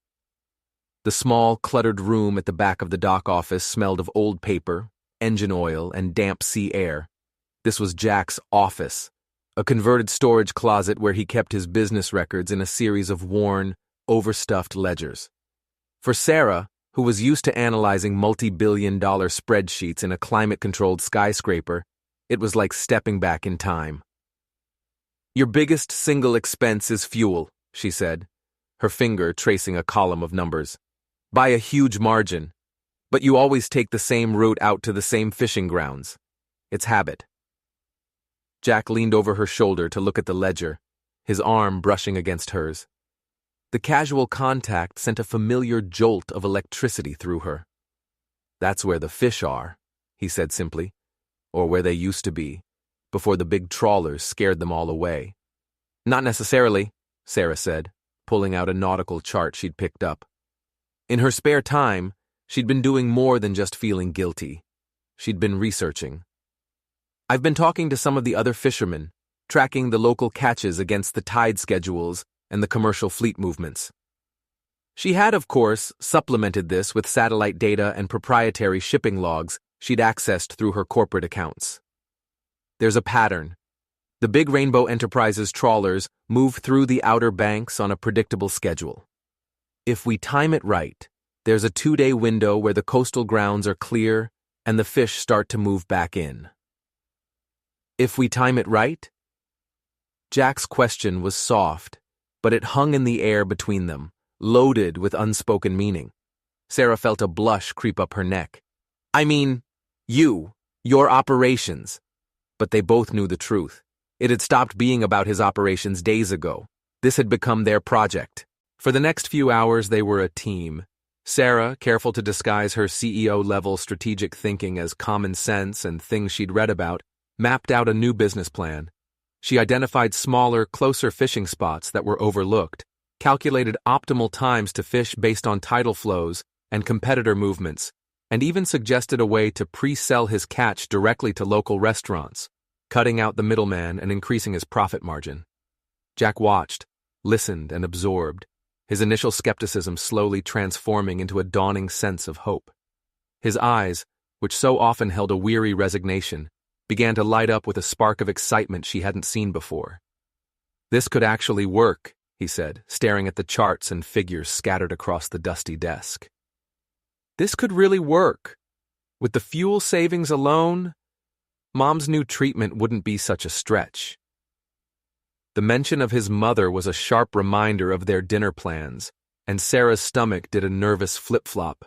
The small, cluttered room at the back of the dock office smelled of old paper, engine oil, and damp sea air. This was Jack's office, a converted storage closet where he kept his business records in a series of worn, overstuffed ledgers. For Sarah, who was used to analyzing multi-billion-dollar spreadsheets in a climate-controlled skyscraper, it was like stepping back in time. "Your biggest single expense is fuel," she said, her finger tracing a column of numbers. "By a huge margin. But you always take the same route out to the same fishing grounds. It's habit." Jack leaned over her shoulder to look at the ledger, his arm brushing against hers. The casual contact sent a familiar jolt of electricity through her. "That's where the fish are," he said simply, "or where they used to be, before the big trawlers scared them all away." "Not necessarily," Sarah said, pulling out a nautical chart she'd picked up. In her spare time, she'd been doing more than just feeling guilty. She'd been researching. "I've been talking to some of the other fishermen, tracking the local catches against the tide schedules and the commercial fleet movements." She had, of course, supplemented this with satellite data and proprietary shipping logs she'd accessed through her corporate accounts. There's a pattern. The big Rainbow Enterprises trawlers move through the Outer Banks on a predictable schedule. If we time it right, there's a 2-day window where the coastal grounds are clear and the fish start to move back in. If we time it right? Jack's question was soft, but it hung in the air between them, loaded with unspoken meaning. Sarah felt a blush creep up her neck. I mean, your operations. But they both knew the truth. It had stopped being about his operations days ago. This had become their project. For the next few hours, they were a team. Sarah, careful to disguise her CEO-level strategic thinking as common sense and things she'd read about, mapped out a new business plan. She identified smaller, closer fishing spots that were overlooked, calculated optimal times to fish based on tidal flows and competitor movements, and even suggested a way to pre-sell his catch directly to local restaurants, cutting out the middleman and increasing his profit margin. Jack watched, listened, and absorbed, his initial skepticism slowly transforming into a dawning sense of hope. His eyes, which so often held a weary resignation, began to light up with a spark of excitement she hadn't seen before. This could actually work, he said, staring at the charts and figures scattered across the dusty desk. This could really work. With the fuel savings alone, Mom's new treatment wouldn't be such a stretch. The mention of his mother was a sharp reminder of their dinner plans, and Sarah's stomach did a nervous flip-flop.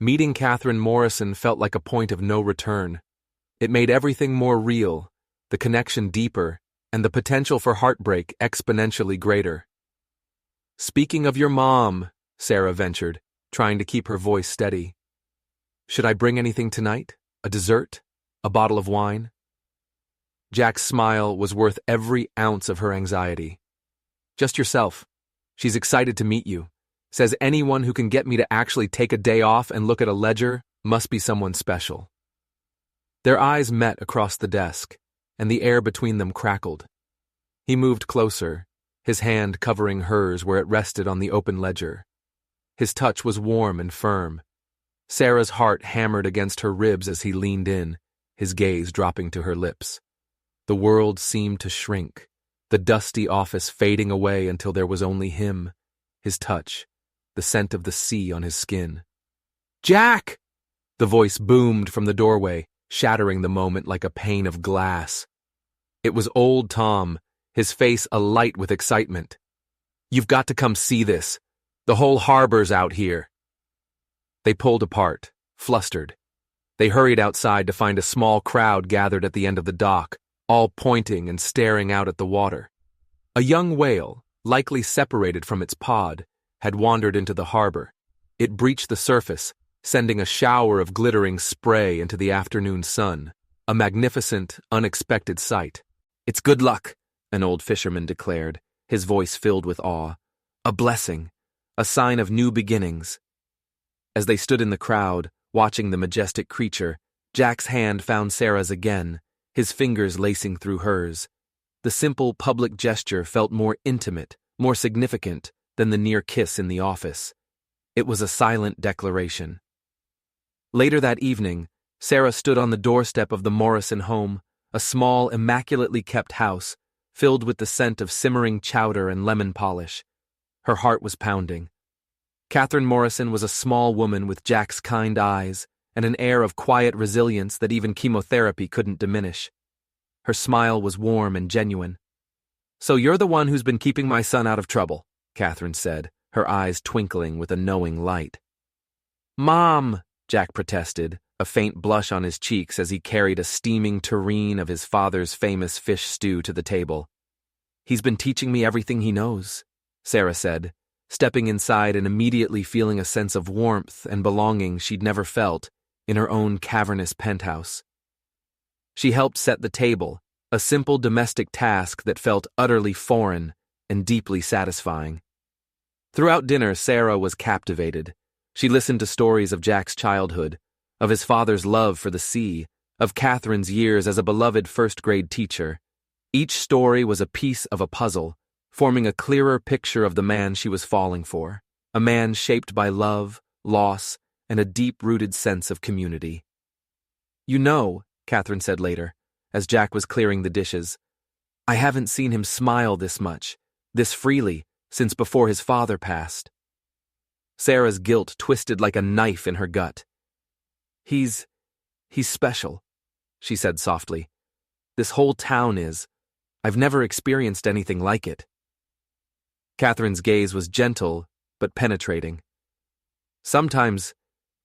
Meeting Catherine Morrison felt like a point of no return. It made everything more real, the connection deeper, and the potential for heartbreak exponentially greater. Speaking of your mom, Sarah ventured, trying to keep her voice steady. Should I bring anything tonight? A dessert? A bottle of wine? Jack's smile was worth every ounce of her anxiety. Just yourself. She's excited to meet you. Says anyone who can get me to actually take a day off and look at a ledger must be someone special. Their eyes met across the desk, and the air between them crackled. He moved closer, his hand covering hers where it rested on the open ledger. His touch was warm and firm. Sarah's heart hammered against her ribs as he leaned in, his gaze dropping to her lips. The world seemed to shrink, the dusty office fading away until there was only him, his touch, the scent of the sea on his skin. Jack! The voice boomed from the doorway, shattering the moment like a pane of glass. It was old Tom, his face alight with excitement. You've got to come see this. The whole harbor's out here. They pulled apart, flustered. They hurried outside to find a small crowd gathered at the end of the dock, all pointing and staring out at the water. A young whale, likely separated from its pod, had wandered into the harbor. It breached the surface, sending a shower of glittering spray into the afternoon sun, a magnificent, unexpected sight. It's good luck, an old fisherman declared, his voice filled with awe. A blessing, a sign of new beginnings. As they stood in the crowd, watching the majestic creature, Jack's hand found Sarah's again, his fingers lacing through hers. The simple public gesture felt more intimate, more significant than the near kiss in the office. It was a silent declaration. Later that evening, Sarah stood on the doorstep of the Morrison home, a small, immaculately kept house, filled with the scent of simmering chowder and lemon polish. Her heart was pounding. Catherine Morrison was a small woman with Jack's kind eyes and an air of quiet resilience that even chemotherapy couldn't diminish. Her smile was warm and genuine. So you're the one who's been keeping my son out of trouble, Catherine said, her eyes twinkling with a knowing light. Mom, Jack protested, a faint blush on his cheeks as he carried a steaming tureen of his father's famous fish stew to the table. He's been teaching me everything he knows, Sarah said, stepping inside and immediately feeling a sense of warmth and belonging she'd never felt in her own cavernous penthouse. She helped set the table, a simple domestic task that felt utterly foreign and deeply satisfying. Throughout dinner, Sarah was captivated. She listened to stories of Jack's childhood, of his father's love for the sea, of Catherine's years as a beloved first-grade teacher. Each story was a piece of a puzzle, forming a clearer picture of the man she was falling for, a man shaped by love, loss, and a deep-rooted sense of community. You know, Catherine said later, as Jack was clearing the dishes. "I haven't seen him smile this much, this freely, since before his father passed." Sarah's guilt twisted like a knife in her gut. He's special," she said softly. "This whole town is. I've never experienced anything like it." Catherine's gaze was gentle, but penetrating. "Sometimes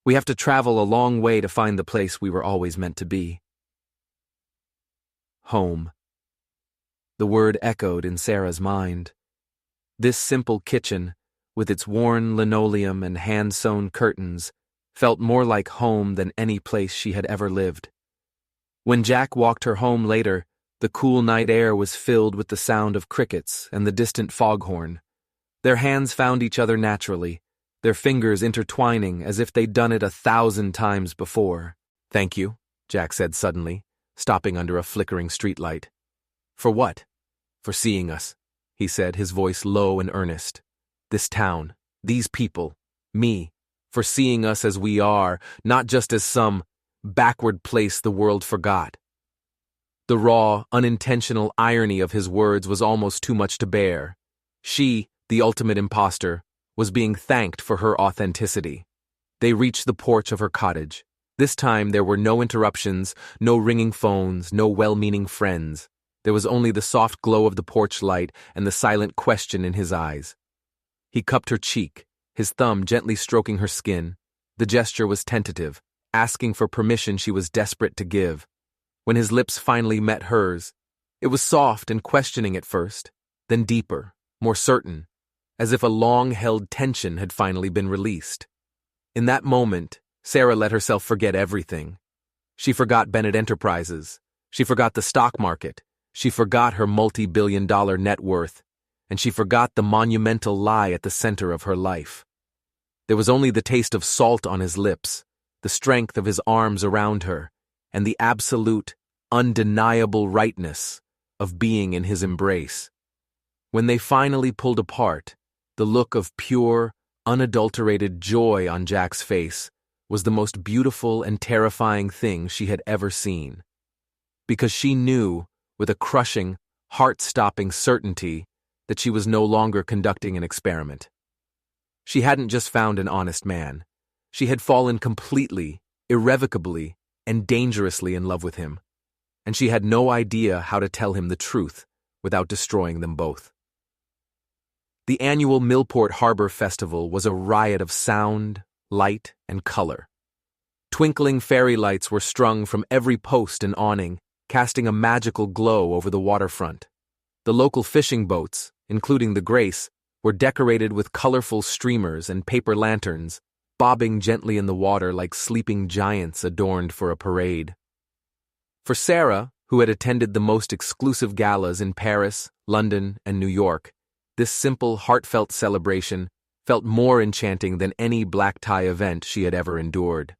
we have to travel a long way to find the place we were always meant to be." Home. The word echoed in Sarah's mind. This simple kitchen, with its worn linoleum and hand-sewn curtains, felt more like home than any place she had ever lived. When Jack walked her home later, the cool night air was filled with the sound of crickets and the distant foghorn. Their hands found each other naturally, their fingers intertwining as if they'd done it 1,000 times before. "Thank you," Jack said suddenly, stopping under a flickering streetlight. "For what?" "For seeing us," he said, his voice low and earnest. "This town, these people, me, for seeing us as we are, not just as some backward place the world forgot." The raw, unintentional irony of his words was almost too much to bear. She, the ultimate imposter, was being thanked for her authenticity. They reached the porch of her cottage. This time there were no interruptions, no ringing phones, no well-meaning friends. There was only the soft glow of the porch light and the silent question in his eyes. He cupped her cheek, his thumb gently stroking her skin. The gesture was tentative, asking for permission she was desperate to give. When his lips finally met hers, it was soft and questioning at first, then deeper, more certain, as if a long-held tension had finally been released. In that moment, Sarah let herself forget everything. She forgot Bennett Enterprises. She forgot the stock market. She forgot her multi-billion-dollar net worth. And she forgot the monumental lie at the center of her life. There was only the taste of salt on his lips, the strength of his arms around her, and the absolute, undeniable rightness of being in his embrace. When they finally pulled apart, the look of pure, unadulterated joy on Jack's face was the most beautiful and terrifying thing she had ever seen. Because she knew, with a crushing, heart-stopping certainty, that she was no longer conducting an experiment. She hadn't just found an honest man. She had fallen completely, irrevocably, and dangerously in love with him. And she had no idea how to tell him the truth without destroying them both. The annual Millport Harbor Festival was a riot of sound, light, and color. Twinkling fairy lights were strung from every post and awning, casting a magical glow over the waterfront. The local fishing boats, including the Grace, were decorated with colorful streamers and paper lanterns, bobbing gently in the water like sleeping giants adorned for a parade. For Sarah, who had attended the most exclusive galas in Paris, London, and New York, this simple, heartfelt celebration felt more enchanting than any black-tie event she had ever endured.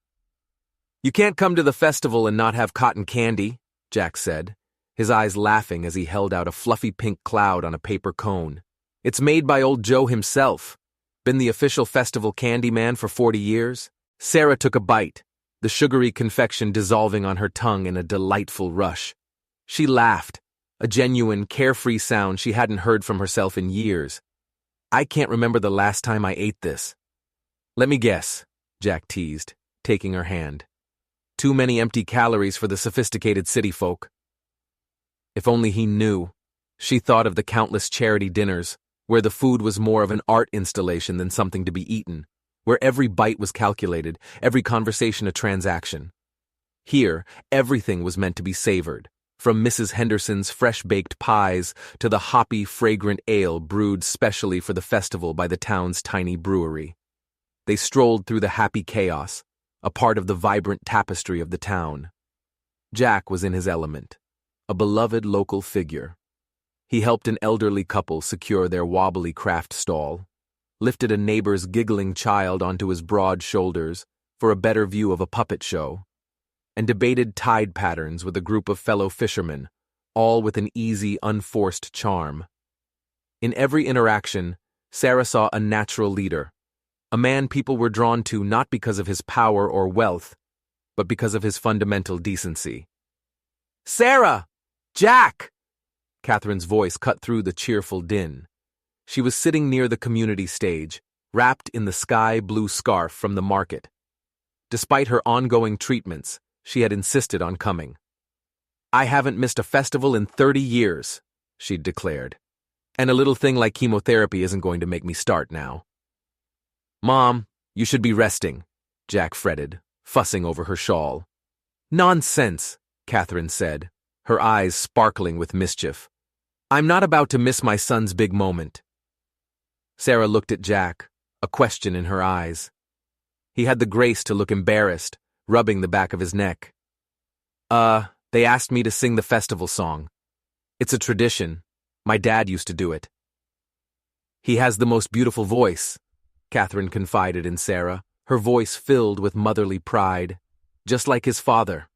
"You can't come to the festival and not have cotton candy," Jack said, his eyes laughing as he held out a fluffy pink cloud on a paper cone. "It's made by old Joe himself. Been the official festival candy man for 40 years. Sarah took a bite, the sugary confection dissolving on her tongue in a delightful rush. She laughed, a genuine, carefree sound she hadn't heard from herself in years. "I can't remember the last time I ate this." "Let me guess," Jack teased, taking her hand. "Too many empty calories for the sophisticated city folk." If only he knew. She thought of the countless charity dinners, where the food was more of an art installation than something to be eaten, where every bite was calculated, every conversation a transaction. Here, everything was meant to be savored, from Mrs. Henderson's fresh-baked pies to the hoppy, fragrant ale brewed specially for the festival by the town's tiny brewery. They strolled through the happy chaos, a part of the vibrant tapestry of the town. Jack was in his element, a beloved local figure. He helped an elderly couple secure their wobbly craft stall, lifted a neighbor's giggling child onto his broad shoulders for a better view of a puppet show, and debated tide patterns with a group of fellow fishermen, all with an easy, unforced charm. In every interaction, Sarah saw a natural leader, a man people were drawn to not because of his power or wealth, but because of his fundamental decency. Sarah! Jack! Catherine's voice cut through the cheerful din. She was sitting near the community stage, wrapped in the sky-blue scarf from the market. Despite her ongoing treatments, she had insisted on coming. "I haven't missed a festival in 30 years, she'd declared. "And a little thing like chemotherapy isn't going to make me start now." "Mom, you should be resting," Jack fretted, fussing over her shawl. "Nonsense," Catherine said, her eyes sparkling with mischief. "I'm not about to miss my son's big moment." Sarah looked at Jack, a question in her eyes. He had the grace to look embarrassed, rubbing the back of his neck. They asked me to sing the festival song. It's a tradition. My dad used to do it." "He has the most beautiful voice," Catherine confided in Sarah, her voice filled with motherly pride, "just like his father."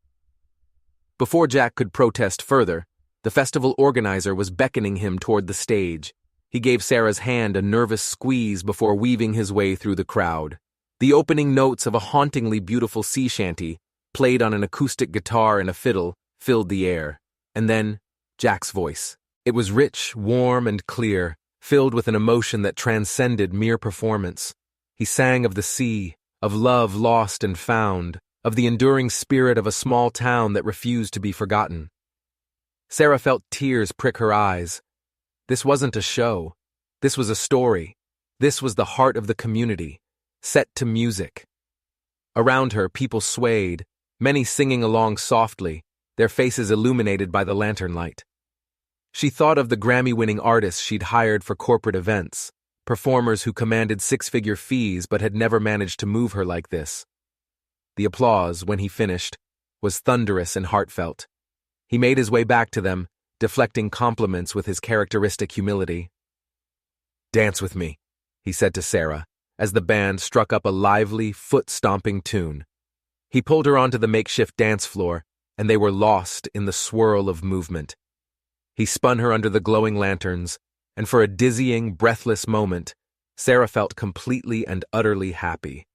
Before Jack could protest further, the festival organizer was beckoning him toward the stage. He gave Sarah's hand a nervous squeeze before weaving his way through the crowd. The opening notes of a hauntingly beautiful sea shanty, played on an acoustic guitar and a fiddle, filled the air. And then, Jack's voice. It was rich, warm, and clear, filled with an emotion that transcended mere performance. He sang of the sea, of love lost and found, of the enduring spirit of a small town that refused to be forgotten. Sarah felt tears prick her eyes. This wasn't a show. This was a story. This was the heart of the community, set to music. Around her, people swayed, many singing along softly, their faces illuminated by the lantern light. She thought of the Grammy-winning artists she'd hired for corporate events, performers who commanded six-figure fees but had never managed to move her like this. The applause, when he finished, was thunderous and heartfelt. He made his way back to them, deflecting compliments with his characteristic humility. "Dance with me," he said to Sarah, as the band struck up a lively, foot-stomping tune. He pulled her onto the makeshift dance floor, and they were lost in the swirl of movement. He spun her under the glowing lanterns, and for a dizzying, breathless moment, Sarah felt completely and utterly happy.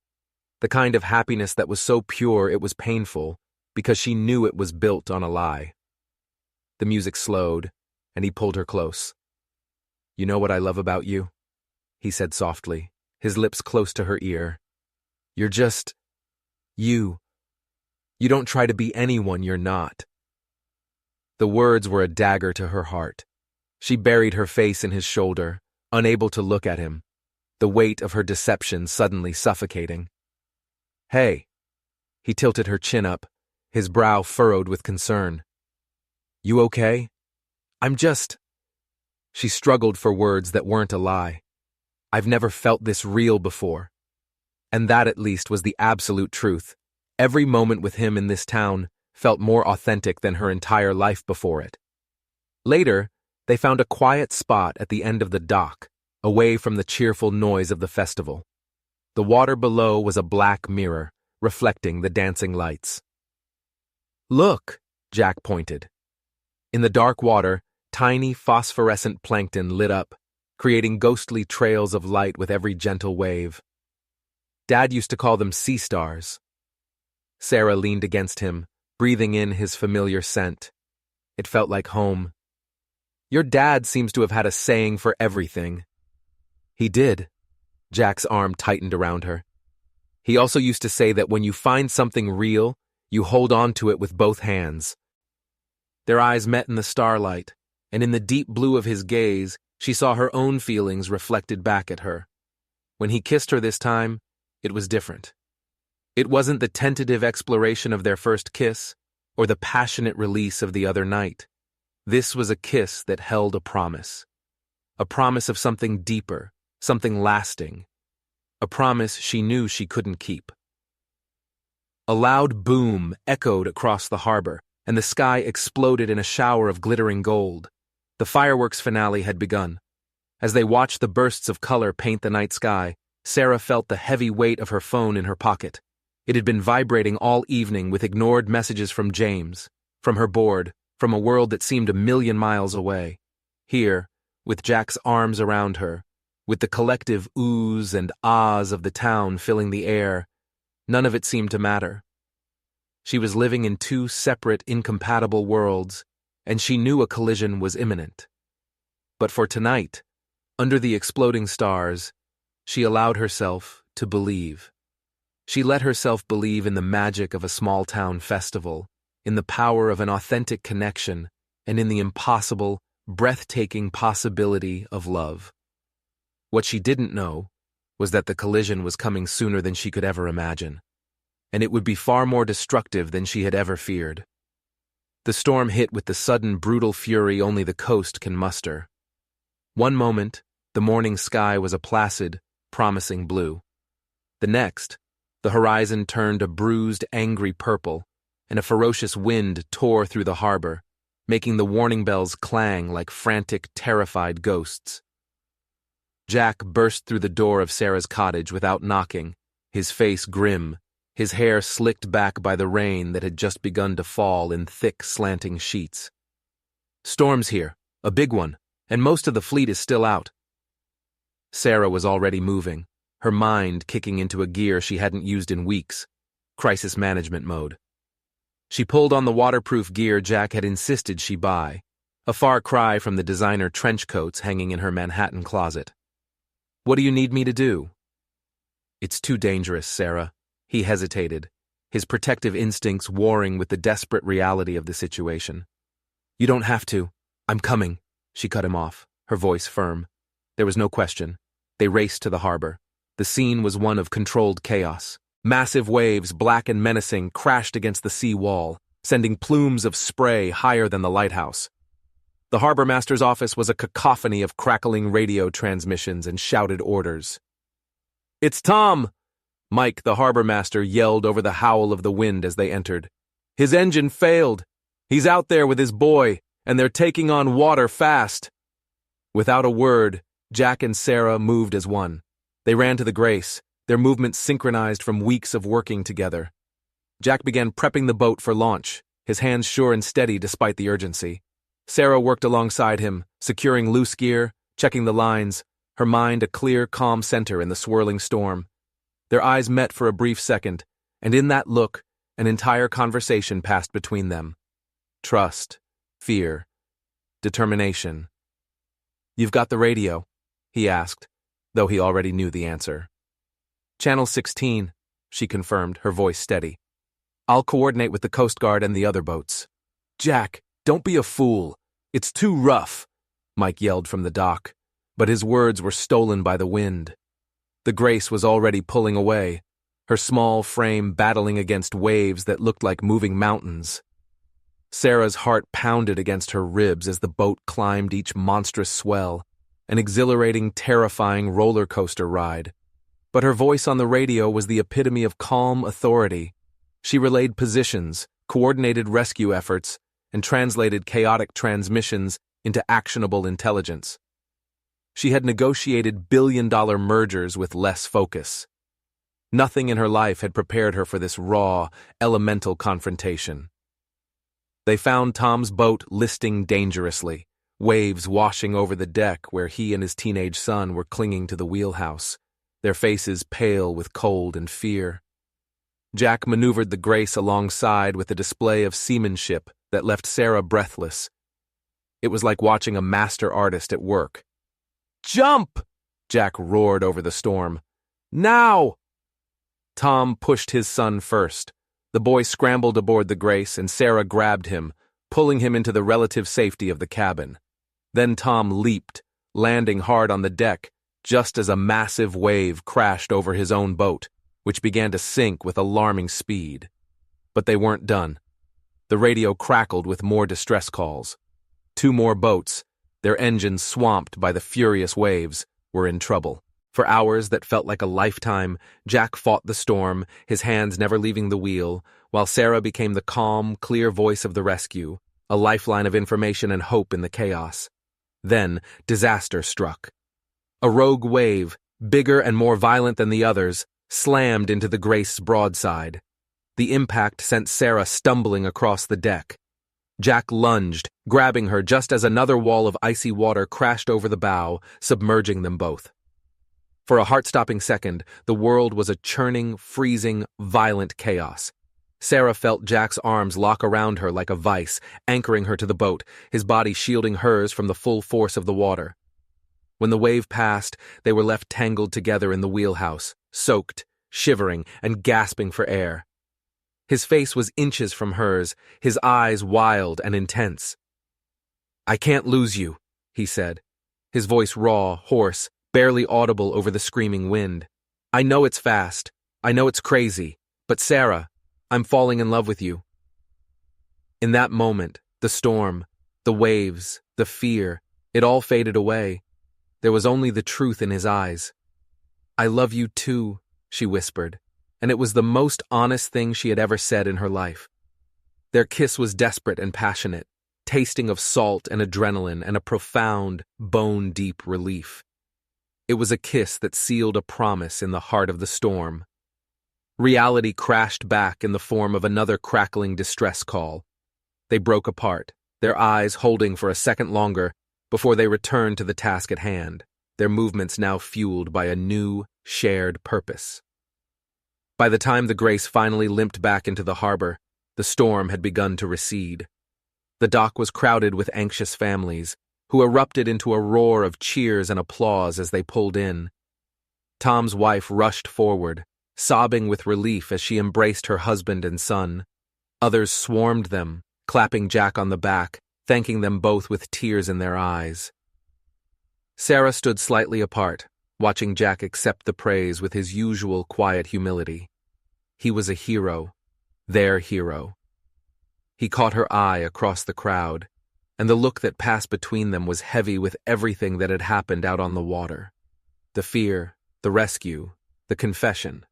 The kind of happiness that was so pure it was painful, because she knew it was built on a lie. The music slowed, and he pulled her close. "You know what I love about you?" he said softly, his lips close to her ear. "You're just you. You don't try to be anyone you're not." The words were a dagger to her heart. She buried her face in his shoulder, unable to look at him, the weight of her deception suddenly suffocating. "Hey." He tilted her chin up, his brow furrowed with concern. "You okay?" "I'm just—" She struggled for words that weren't a lie. "I've never felt this real before." And that, at least, was the absolute truth. Every moment with him in this town felt more authentic than her entire life before it. Later, they found a quiet spot at the end of the dock, away from the cheerful noise of the festival. The water below was a black mirror, reflecting the dancing lights. "Look," Jack pointed. In the dark water, tiny phosphorescent plankton lit up, creating ghostly trails of light with every gentle wave. Dad used to call them sea stars. Sarah leaned against him, breathing in his familiar scent. It felt like home. "Your dad seems to have had a saying for everything." "He did." Jack's arm tightened around her. "He also used to say that when you find something real, you hold on to it with both hands." Their eyes met in the starlight, and in the deep blue of his gaze, she saw her own feelings reflected back at her. When he kissed her this time, it was different. It wasn't the tentative exploration of their first kiss, or the passionate release of the other night. This was a kiss that held a promise of something deeper, something lasting, a promise she knew she couldn't keep. A loud boom echoed across the harbor, and the sky exploded in a shower of glittering gold. The fireworks finale had begun. As they watched the bursts of color paint the night sky, Sarah felt the heavy weight of her phone in her pocket. It had been vibrating all evening with ignored messages from James, from her board, from a world that seemed a million miles away. Here, with Jack's arms around her, with the collective oohs and ahs of the town filling the air, none of it seemed to matter. She was living in two separate, incompatible worlds, and she knew a collision was imminent. But for tonight, under the exploding stars, she allowed herself to believe. She let herself believe in the magic of a small-town festival, in the power of an authentic connection, and in the impossible, breathtaking possibility of love. What she didn't know was that the collision was coming sooner than she could ever imagine, and it would be far more destructive than she had ever feared. The storm hit with the sudden, brutal fury only the coast can muster. One moment, the morning sky was a placid, promising blue. The next, the horizon turned a bruised, angry purple, and a ferocious wind tore through the harbor, making the warning bells clang like frantic, terrified ghosts. Jack burst through the door of Sarah's cottage without knocking, his face grim, his hair slicked back by the rain that had just begun to fall in thick, slanting sheets. "Storm's here, a big one, and most of the fleet is still out." Sarah was already moving, her mind kicking into a gear she hadn't used in weeks, crisis management mode. She pulled on the waterproof gear Jack had insisted she buy, a far cry from the designer trench coats hanging in her Manhattan closet. "What do you need me to do?" "It's too dangerous, Sarah." He hesitated, his protective instincts warring with the desperate reality of the situation. "You don't have to. I'm coming." She cut him off, her voice firm. There was no question. They raced to the harbor. The scene was one of controlled chaos. Massive waves, black and menacing, crashed against the sea wall, sending plumes of spray higher than the lighthouse. The harbor master's office was a cacophony of crackling radio transmissions and shouted orders. "It's Tom!" Mike, the harbor master, yelled over the howl of the wind as they entered. "His engine failed. He's out there with his boy, and they're taking on water fast." Without a word, Jack and Sarah moved as one. They ran to the Grace, their movements synchronized from weeks of working together. Jack began prepping the boat for launch, his hands sure and steady despite the urgency. Sarah worked alongside him, securing loose gear, checking the lines, her mind a clear, calm center in the swirling storm. Their eyes met for a brief second, and in that look, an entire conversation passed between them. Trust, fear, determination. "You've got the radio?" he asked, though he already knew the answer. "Channel 16, she confirmed, her voice steady. "I'll coordinate with the Coast Guard and the other boats." "Jack, don't be a fool. It's too rough," Mike yelled from the dock, but his words were stolen by the wind. The Grace was already pulling away, her small frame battling against waves that looked like moving mountains. Sarah's heart pounded against her ribs as the boat climbed each monstrous swell, an exhilarating, terrifying roller coaster ride. But her voice on the radio was the epitome of calm authority. She relayed positions, coordinated rescue efforts, and translated chaotic transmissions into actionable intelligence. She had negotiated billion-dollar mergers with less focus. Nothing in her life had prepared her for this raw, elemental confrontation. They found Tom's boat listing dangerously, waves washing over the deck where he and his teenage son were clinging to the wheelhouse, their faces pale with cold and fear. Jack maneuvered the Grace alongside with a display of seamanship that left Sarah breathless. It was like watching a master artist at work. "Jump!" Jack roared over the storm. "Now!" Tom pushed his son first. The boy scrambled aboard the Grace, and Sarah grabbed him, pulling him into the relative safety of the cabin. Then Tom leaped, landing hard on the deck, just as a massive wave crashed over his own boat, which began to sink with alarming speed. But they weren't done. The radio crackled with more distress calls. Two more boats, their engines swamped by the furious waves, were in trouble. For hours that felt like a lifetime, Jack fought the storm, his hands never leaving the wheel, while Sarah became the calm, clear voice of the rescue, a lifeline of information and hope in the chaos. Then, disaster struck. A rogue wave, bigger and more violent than the others, slammed into the Grace's broadside. The impact sent Sarah stumbling across the deck. Jack lunged, grabbing her just as another wall of icy water crashed over the bow, submerging them both. For a heart-stopping second, the world was a churning, freezing, violent chaos. Sarah felt Jack's arms lock around her like a vice, anchoring her to the boat, his body shielding hers from the full force of the water. When the wave passed, they were left tangled together in the wheelhouse, soaked, shivering, and gasping for air. His face was inches from hers, his eyes wild and intense. "I can't lose you," he said, his voice raw, hoarse, barely audible over the screaming wind. "I know it's fast, I know it's crazy, but Sarah, I'm falling in love with you." In that moment, the storm, the waves, the fear, it all faded away. There was only the truth in his eyes. "I love you too," she whispered, and it was the most honest thing she had ever said in her life. Their kiss was desperate and passionate, tasting of salt and adrenaline and a profound, bone-deep relief. It was a kiss that sealed a promise in the heart of the storm. Reality crashed back in the form of another crackling distress call. They broke apart, their eyes holding for a second longer before they returned to the task at hand, their movements now fueled by a new, shared purpose. By the time the Grace finally limped back into the harbor, the storm had begun to recede. The dock was crowded with anxious families, who erupted into a roar of cheers and applause as they pulled in. Tom's wife rushed forward, sobbing with relief as she embraced her husband and son. Others swarmed them, clapping Jack on the back, thanking them both with tears in their eyes. Sarah stood slightly apart, watching Jack accept the praise with his usual quiet humility. He was a hero, their hero. He caught her eye across the crowd, and the look that passed between them was heavy with everything that had happened out on the water. The fear, the rescue, the confession.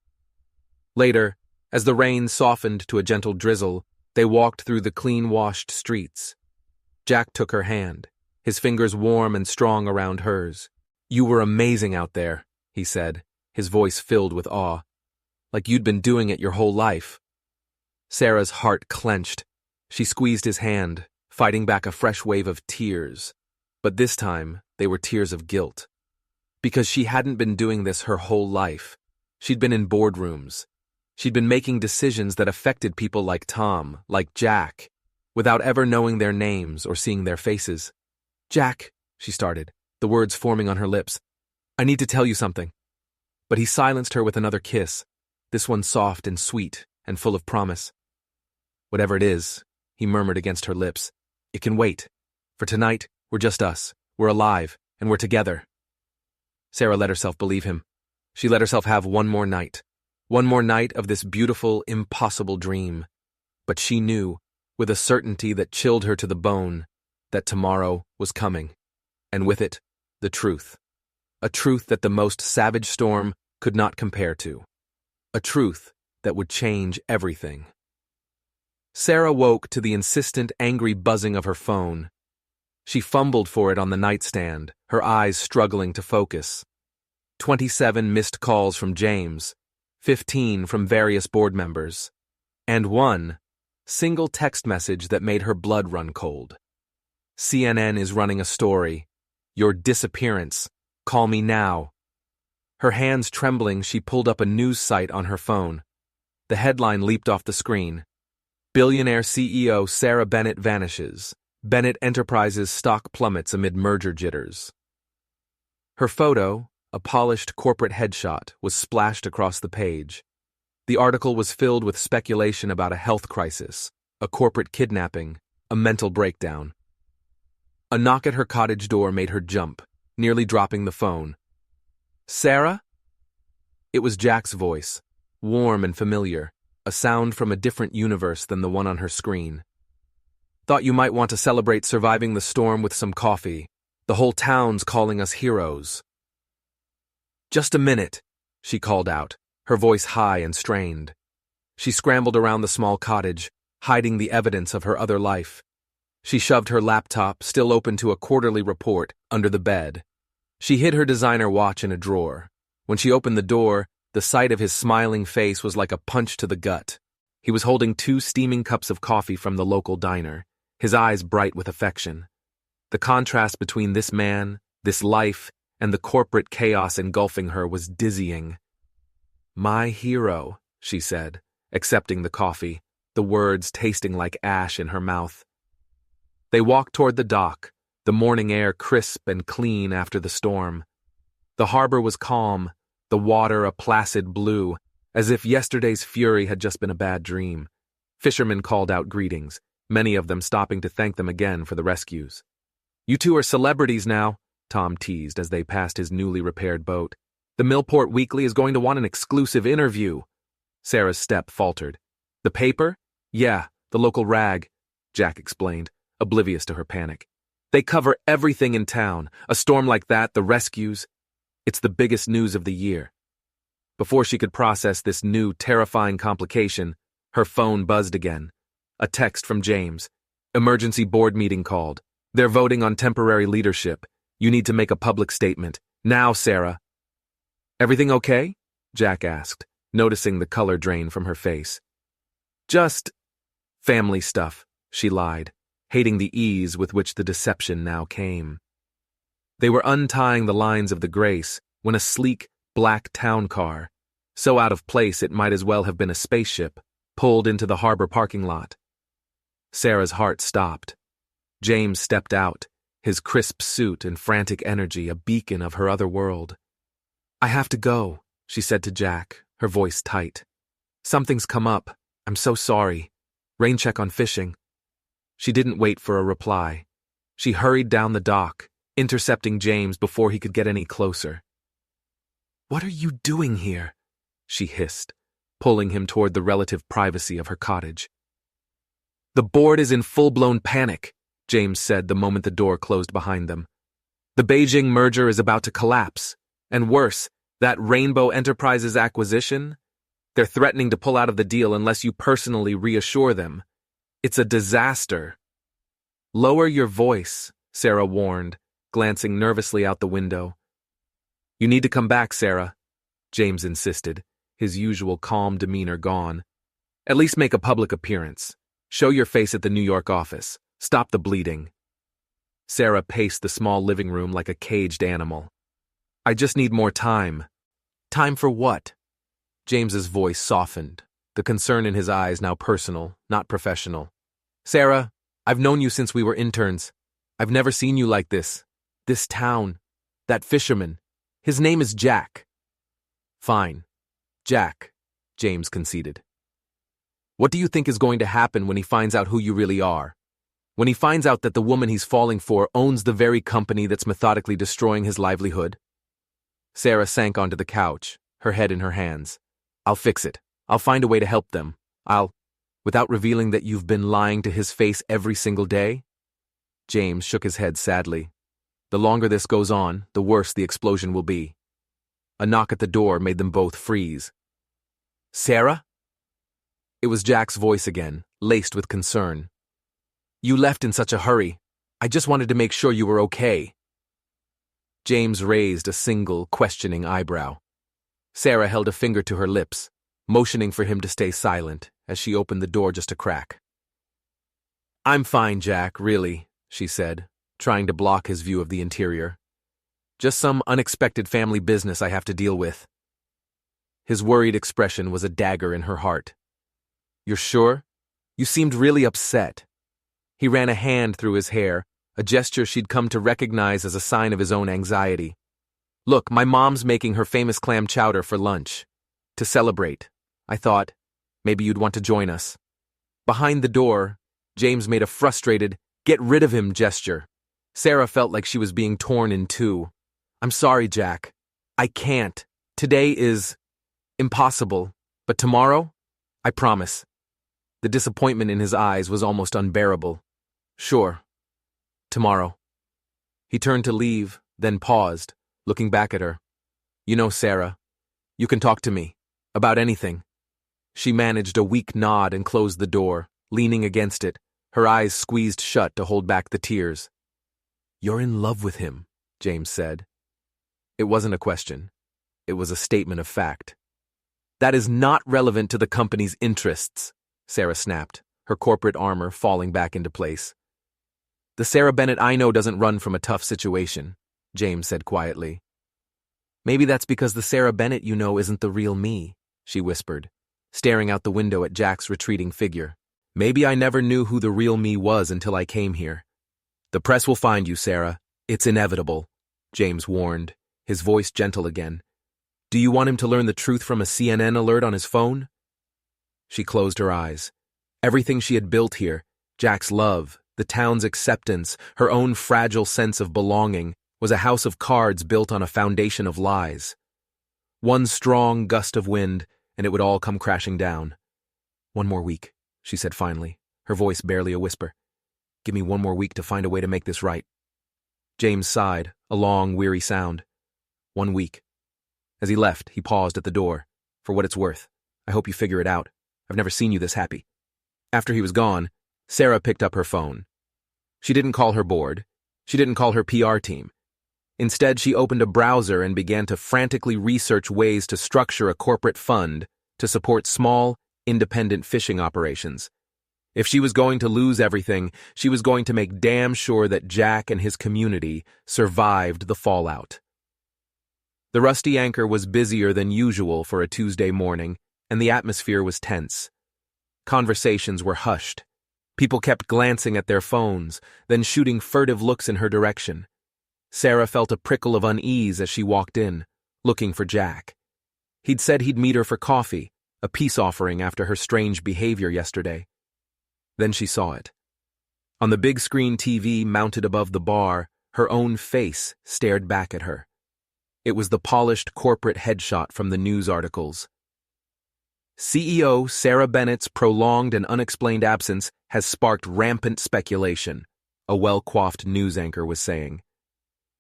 Later, as the rain softened to a gentle drizzle, they walked through the clean-washed streets. Jack took her hand, his fingers warm and strong around hers. "You were amazing out there," he said, his voice filled with awe. "Like you'd been doing it your whole life." Sarah's heart clenched. She squeezed his hand, fighting back a fresh wave of tears. But this time, they were tears of guilt. Because she hadn't been doing this her whole life. She'd been in boardrooms. She'd been making decisions that affected people like Tom, like Jack, without ever knowing their names or seeing their faces. "Jack," she started, the words forming on her lips, "I need to tell you something." But he silenced her with another kiss, this one soft and sweet and full of promise. "Whatever it is," he murmured against her lips, "it can wait. For tonight, we're just us. We're alive, and we're together." Sarah let herself believe him. She let herself have one more night of this beautiful, impossible dream. But she knew, with a certainty that chilled her to the bone, that tomorrow was coming, and with it, the truth. A truth that the most savage storm could not compare to. A truth that would change everything. Sarah woke to the insistent, angry buzzing of her phone. She fumbled for it on the nightstand, her eyes struggling to focus. 27 missed calls from James, 15 from various board members, and one single text message that made her blood run cold. "CNN is running a story. Your disappearance. Call me now." Her hands trembling, she pulled up a news site on her phone. The headline leaped off the screen. "Billionaire CEO Sarah Bennett vanishes. Bennett Enterprises stock plummets amid merger jitters." Her photo, a polished corporate headshot, was splashed across the page. The article was filled with speculation about a health crisis, a corporate kidnapping, a mental breakdown. A knock at her cottage door made her jump, nearly dropping the phone. "Sarah?" It was Jack's voice, warm and familiar, a sound from a different universe than the one on her screen. "Thought you might want to celebrate surviving the storm with some coffee. The whole town's calling us heroes." "Just a minute," she called out, her voice high and strained. She scrambled around the small cottage, hiding the evidence of her other life. She shoved her laptop, still open to a quarterly report, under the bed. She hid her designer watch in a drawer. When she opened the door, the sight of his smiling face was like a punch to the gut. He was holding 2 steaming cups of coffee from the local diner, his eyes bright with affection. The contrast between this man, this life, and the corporate chaos engulfing her was dizzying. "My hero," she said, accepting the coffee. the words tasting like ash in her mouth. They walked toward the dock, the morning air crisp and clean after the storm. The harbor was calm, the water a placid blue, as if yesterday's fury had just been a bad dream. Fishermen called out greetings, many of them stopping to thank them again for the rescues. "You two are celebrities now," Tom teased as they passed his newly repaired boat. "The Millport Weekly is going to want an exclusive interview." Sarah's step faltered. "The paper?" "Yeah, the local rag," Jack explained, oblivious to her panic. "They cover everything in town, a storm like that, the rescues. It's the biggest news of the year." Before she could process this new, terrifying complication, her phone buzzed again. A text from James. "Emergency board meeting called. They're voting on temporary leadership. You need to make a public statement. Now, Sarah." "Everything okay?" Jack asked, noticing the color drain from her face. "Just family stuff," she lied, hating the ease with which the deception now came. They were untying the lines of the Grace when a sleek, black town car, so out of place it might as well have been a spaceship, pulled into the harbor parking lot. Sarah's heart stopped. James stepped out, his crisp suit and frantic energy a beacon of her other world. "I have to go," she said to Jack, her voice tight. "Something's come up. I'm so sorry. Rain check on fishing." She didn't wait for a reply. She hurried down the dock, intercepting James before he could get any closer. "What are you doing here?" she hissed, pulling him toward the relative privacy of her cottage. "The board is in full-blown panic," James said the moment the door closed behind them. "The Beijing merger is about to collapse. And worse, that Rainbow Enterprises acquisition? They're threatening to pull out of the deal unless you personally reassure them. It's a disaster." "Lower your voice," Sarah warned, glancing nervously out the window. "You need to come back, Sarah," James insisted, his usual calm demeanor gone. "At least make a public appearance. Show your face at the New York office. Stop the bleeding." Sarah paced the small living room like a caged animal. "I just need more time." "Time for what?" James's voice softened, the concern in his eyes now personal, not professional. "Sarah, I've known you since we were interns. I've never seen you like this. This town. That fisherman. His name is Jack." "Fine. Jack," James conceded. "What do you think is going to happen when he finds out who you really are? When he finds out that the woman he's falling for owns the very company that's methodically destroying his livelihood?" Sarah sank onto the couch, her head in her hands. "I'll fix it. I'll find a way to help them. Without revealing that you've been lying to his face every single day?" James shook his head sadly. "The longer this goes on, the worse the explosion will be." A knock at the door made them both freeze. "Sarah?" It was Jack's voice again, laced with concern. "You left in such a hurry. I just wanted to make sure you were okay." James raised a single, questioning eyebrow. Sarah held a finger to her lips, motioning for him to stay silent as she opened the door just a crack. "I'm fine, Jack, really," she said, trying to block his view of the interior. "Just some unexpected family business I have to deal with." His worried expression was a dagger in her heart. "You're sure? You seemed really upset." He ran a hand through his hair, a gesture she'd come to recognize as a sign of his own anxiety. "Look, my mom's making her famous clam chowder for lunch. To celebrate, I thought, maybe you'd want to join us." Behind the door, James made a frustrated, "get rid of him" gesture. Sarah felt like she was being torn in two. "I'm sorry, Jack. I can't. Today is impossible. But tomorrow? I promise." The disappointment in his eyes was almost unbearable. "Sure. Tomorrow." He turned to leave, then paused, looking back at her. "You know, Sarah, you can talk to me. About anything." She managed a weak nod and closed the door, leaning against it, her eyes squeezed shut to hold back the tears. "You're in love with him," James said. It wasn't a question. It was a statement of fact. "That is not relevant to the company's interests," Sarah snapped, her corporate armor falling back into place. "The Sarah Bennett I know doesn't run from a tough situation," James said quietly. "Maybe that's because the Sarah Bennett you know isn't the real me," she whispered, staring out the window at Jack's retreating figure. Maybe I never knew who the real me was until I came here. The press will find you, Sarah. It's inevitable, James warned, his voice gentle again. Do you want him to learn the truth from a CNN alert on his phone? She closed her eyes. Everything she had built here, Jack's love, the town's acceptance, her own fragile sense of belonging, was a house of cards built on a foundation of lies. One strong gust of wind, and it would all come crashing down. 1 more week, she said finally, her voice barely a whisper. Give me 1 more week to find a way to make this right. James sighed, a long, weary sound. 1 week. As he left, he paused at the door. For what it's worth, I hope you figure it out. I've never seen you this happy. After he was gone, Sarah picked up her phone. She didn't call her board. She didn't call her PR team. Instead, she opened a browser and began to frantically research ways to structure a corporate fund to support small, independent fishing operations. If she was going to lose everything, she was going to make damn sure that Jack and his community survived the fallout. The rusty anchor was busier than usual for a Tuesday morning, and the atmosphere was tense. Conversations were hushed. People kept glancing at their phones, then shooting furtive looks in her direction. Sarah felt a prickle of unease as she walked in, looking for Jack. He'd said he'd meet her for coffee, a peace offering after her strange behavior yesterday. Then she saw it. On the big screen TV mounted above the bar, her own face stared back at her. It was the polished corporate headshot from the news articles. CEO Sarah Bennett's prolonged and unexplained absence has sparked rampant speculation, a well-coiffed news anchor was saying.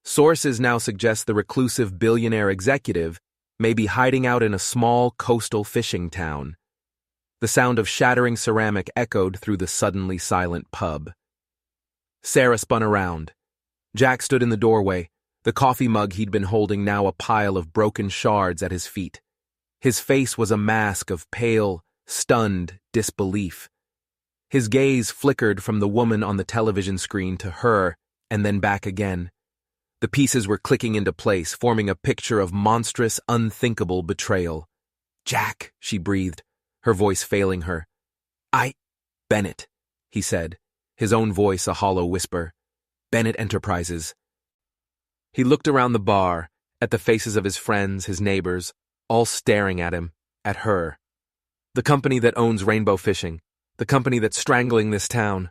Sources now suggest the reclusive billionaire executive may be hiding out in a small coastal fishing town. The sound of shattering ceramic echoed through the suddenly silent pub. Sarah spun around. Jack stood in the doorway, the coffee mug he'd been holding now a pile of broken shards at his feet. His face was a mask of pale, stunned disbelief. His gaze flickered from the woman on the television screen to her, and then back again. The pieces were clicking into place, forming a picture of monstrous, unthinkable betrayal. Jack, she breathed, her voice failing her. Bennett, he said, his own voice a hollow whisper. Bennett Enterprises. He looked around the bar, at the faces of his friends, his neighbors, all staring at him, at her. The company that owns Rainbow Fishing, the company that's strangling this town.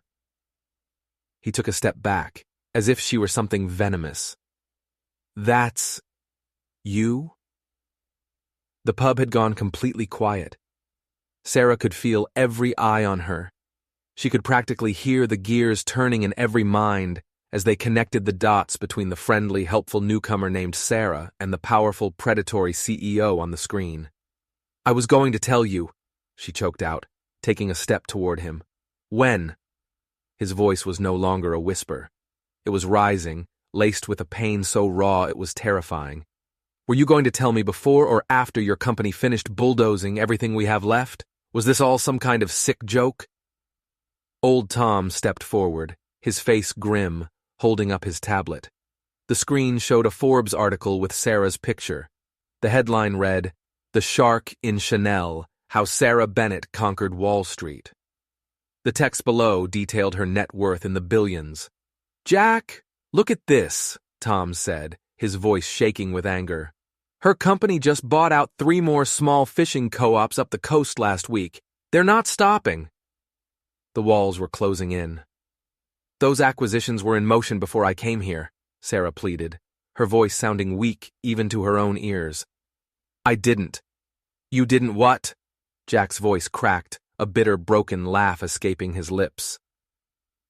He took a step back, as if she were something venomous. That's you? The pub had gone completely quiet. Sarah could feel every eye on her. She could practically hear the gears turning in every mind as they connected the dots between the friendly, helpful newcomer named Sarah and the powerful, predatory CEO on the screen. I was going to tell you, she choked out, taking a step toward him. When? His voice was no longer a whisper. It was rising, laced with a pain so raw it was terrifying. Were you going to tell me before or after your company finished bulldozing everything we have left? Was this all some kind of sick joke? Old Tom stepped forward, his face grim, holding up his tablet. The screen showed a Forbes article with Sarah's picture. The headline read, "The Shark in Chanel, How Sarah Bennett Conquered Wall Street." The text below detailed her net worth in the billions. Jack, look at this, Tom said, his voice shaking with anger. Her company just bought out 3 more small fishing co-ops up the coast last week. They're not stopping. The walls were closing in. Those acquisitions were in motion before I came here, Sarah pleaded, her voice sounding weak even to her own ears. I didn't. You didn't what? Jack's voice cracked, a bitter, broken laugh escaping his lips.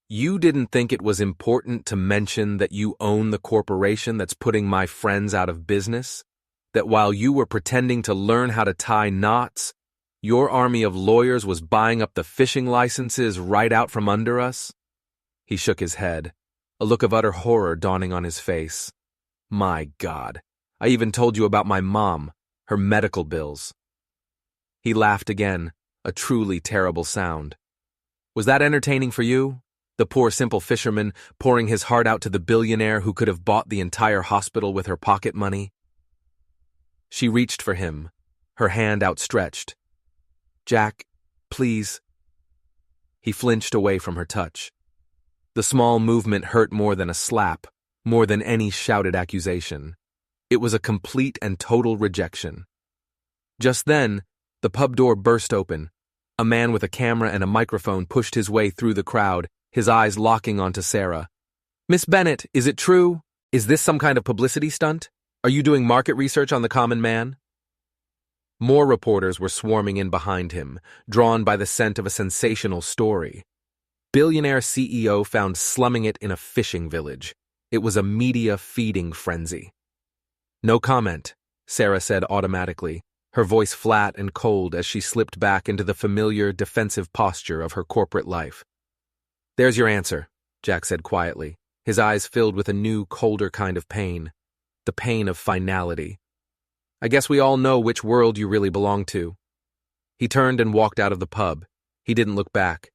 You didn't think it was important to mention that you own the corporation that's putting my friends out of business? That while you were pretending to learn how to tie knots, your army of lawyers was buying up the fishing licenses right out from under us? He shook his head, a look of utter horror dawning on his face. My God, I even told you about my mom, her medical bills. He laughed again, a truly terrible sound. Was that entertaining for you? The poor simple fisherman pouring his heart out to the billionaire who could have bought the entire hospital with her pocket money? She reached for him, her hand outstretched. Jack, please. He flinched away from her touch. The small movement hurt more than a slap, more than any shouted accusation. It was a complete and total rejection. Just then, the pub door burst open. A man with a camera and a microphone pushed his way through the crowd, his eyes locking onto Sarah. "Miss Bennett, is it true? Is this some kind of publicity stunt? Are you doing market research on the common man?" More reporters were swarming in behind him, drawn by the scent of a sensational story. Billionaire CEO found slumming it in a fishing village. It was a media feeding frenzy. "No comment," Sarah said automatically, her voice flat and cold as she slipped back into the familiar, defensive posture of her corporate life. "There's your answer," Jack said quietly, his eyes filled with a new, colder kind of pain. The pain of finality. "I guess we all know which world you really belong to." He turned and walked out of the pub. He didn't look back.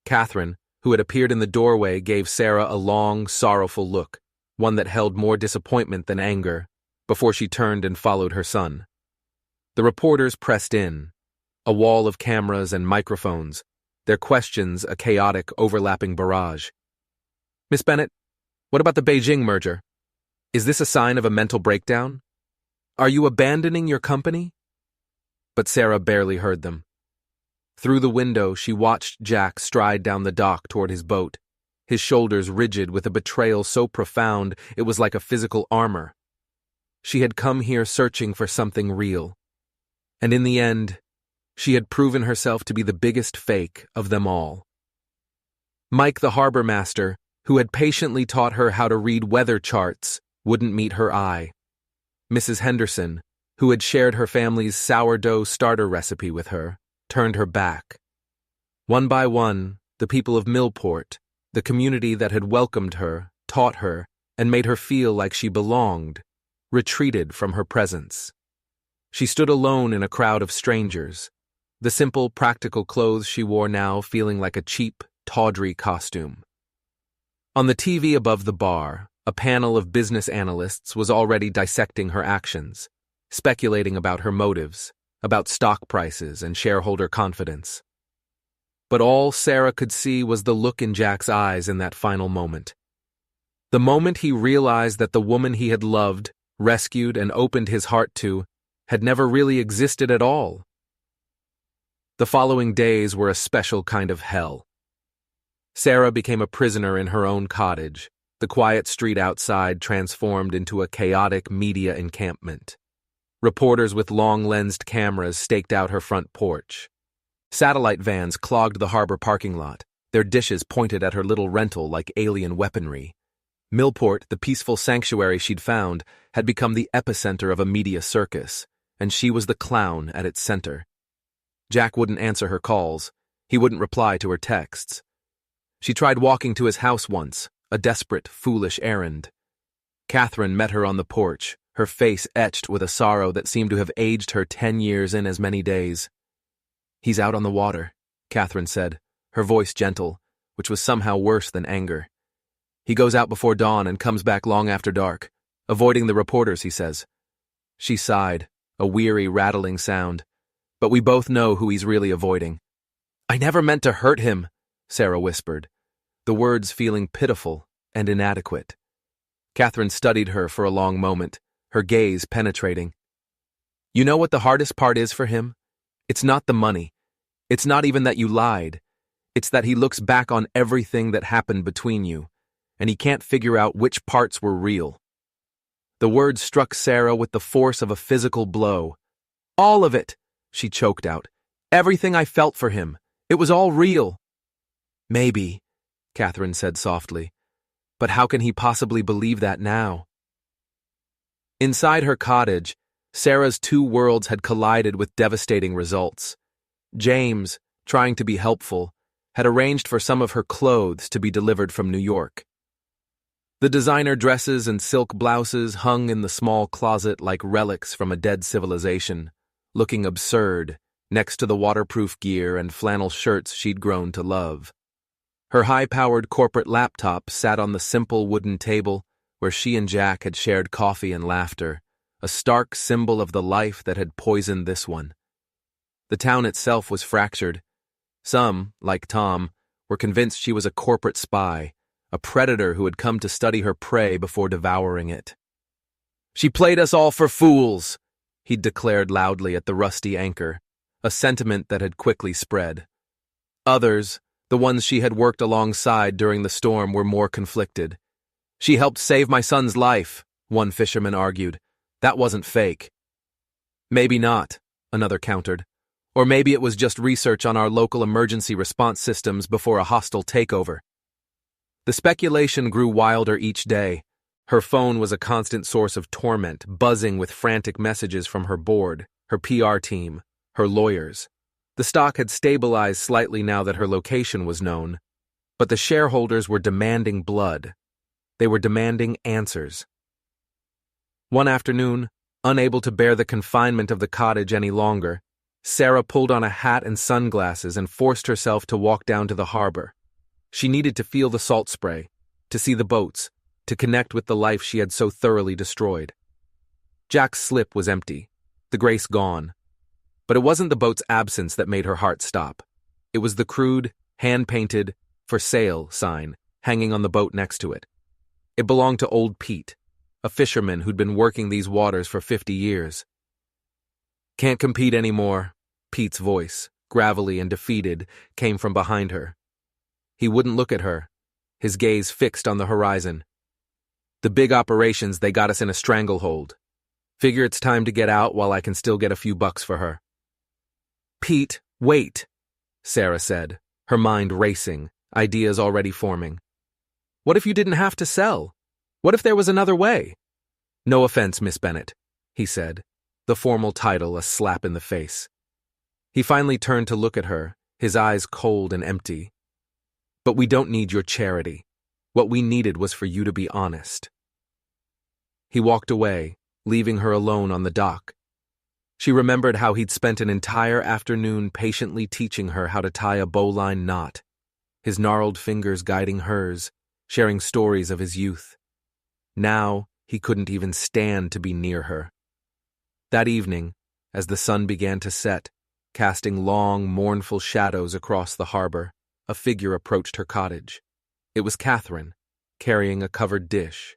Catherine, who had appeared in the doorway, gave Sarah a long, sorrowful look, one that held more disappointment than anger, before she turned and followed her son. The reporters pressed in, a wall of cameras and microphones, their questions a chaotic, overlapping barrage. "Miss Bennett, what about the Beijing merger? Is this a sign of a mental breakdown? Are you abandoning your company?" But Sarah barely heard them. Through the window, she watched Jack stride down the dock toward his boat, his shoulders rigid with a betrayal so profound it was like a physical armor. She had come here searching for something real. And in the end, she had proven herself to be the biggest fake of them all. Mike, the harbor master, who had patiently taught her how to read weather charts, wouldn't meet her eye. Mrs. Henderson, who had shared her family's sourdough starter recipe with her, turned her back. One by one, the people of Millport, the community that had welcomed her, taught her, and made her feel like she belonged, retreated from her presence. She stood alone in a crowd of strangers, the simple, practical clothes she wore now feeling like a cheap, tawdry costume. On the TV above the bar, a panel of business analysts was already dissecting her actions, speculating about her motives, about stock prices and shareholder confidence. But all Sarah could see was the look in Jack's eyes in that final moment. The moment he realized that the woman he had loved, rescued, and opened his heart to had never really existed at all. The following days were a special kind of hell. Sarah became a prisoner in her own cottage, the quiet street outside transformed into a chaotic media encampment. Reporters with long-lensed cameras staked out her front porch. Satellite vans clogged the harbor parking lot, their dishes pointed at her little rental like alien weaponry. Millport, the peaceful sanctuary she'd found, had become the epicenter of a media circus, and she was the clown at its center. Jack wouldn't answer her calls. He wouldn't reply to her texts. She tried walking to his house once, a desperate, foolish errand. Catherine met her on the porch, her face etched with a sorrow that seemed to have aged her 10 years in as many days. "He's out on the water," Catherine said, her voice gentle, which was somehow worse than anger. "He goes out before dawn and comes back long after dark, avoiding the reporters, he says." She sighed, a weary, rattling sound. "But we both know who he's really avoiding." "I never meant to hurt him," Sarah whispered, the words feeling pitiful and inadequate. Catherine studied her for a long moment, her gaze penetrating. "You know what the hardest part is for him? It's not the money. It's not even that you lied. It's that he looks back on everything that happened between you, and he can't figure out which parts were real." The words struck Sarah with the force of a physical blow. "All of it," she choked out. "Everything I felt for him. It was all real." "Maybe," Catherine said softly. "But how can he possibly believe that now?" Inside her cottage, Sarah's two worlds had collided with devastating results. James, trying to be helpful, had arranged for some of her clothes to be delivered from New York. The designer dresses and silk blouses hung in the small closet like relics from a dead civilization, looking absurd next to the waterproof gear and flannel shirts she'd grown to love. Her high-powered corporate laptop sat on the simple wooden table where she and Jack had shared coffee and laughter, a stark symbol of the life that had poisoned this one. The town itself was fractured. Some, like Tom, were convinced she was a corporate spy, a predator who had come to study her prey before devouring it. "She played us all for fools," he'd declared loudly at the rusty anchor, a sentiment that had quickly spread. Others, the ones she had worked alongside during the storm, were more conflicted. "She helped save my son's life," one fisherman argued. "That wasn't fake." "Maybe not," another countered. "Or maybe it was just research on our local emergency response systems before a hostile takeover." The speculation grew wilder each day. Her phone was a constant source of torment, buzzing with frantic messages from her board, her PR team, her lawyers. The stock had stabilized slightly now that her location was known, but the shareholders were demanding blood. They were demanding answers. One afternoon, unable to bear the confinement of the cottage any longer, Sarah pulled on a hat and sunglasses and forced herself to walk down to the harbor. She needed to feel the salt spray, to see the boats, to connect with the life she had so thoroughly destroyed. Jack's slip was empty, the grace gone. But it wasn't the boat's absence that made her heart stop. It was the crude, hand-painted, "For sale" sign hanging on the boat next to it. It belonged to old Pete, a fisherman who'd been working these waters for 50 years. "Can't compete anymore," Pete's voice, gravelly and defeated, came from behind her. He wouldn't look at her, his gaze fixed on the horizon. "The big operations, they got us in a stranglehold. Figure it's time to get out while I can still get a few bucks for her." "Pete, wait," Sarah said, her mind racing, ideas already forming. "What if you didn't have to sell? What if there was another way?" "No offense, Miss Bennett," he said, the formal title a slap in the face. He finally turned to look at her, his eyes cold and empty. "But we don't need your charity. What we needed was for you to be honest." He walked away, leaving her alone on the dock. She remembered how he'd spent an entire afternoon patiently teaching her how to tie a bowline knot, his gnarled fingers guiding hers, sharing stories of his youth. Now, he couldn't even stand to be near her. That evening, as the sun began to set, casting long, mournful shadows across the harbor, a figure approached her cottage. It was Catherine, carrying a covered dish.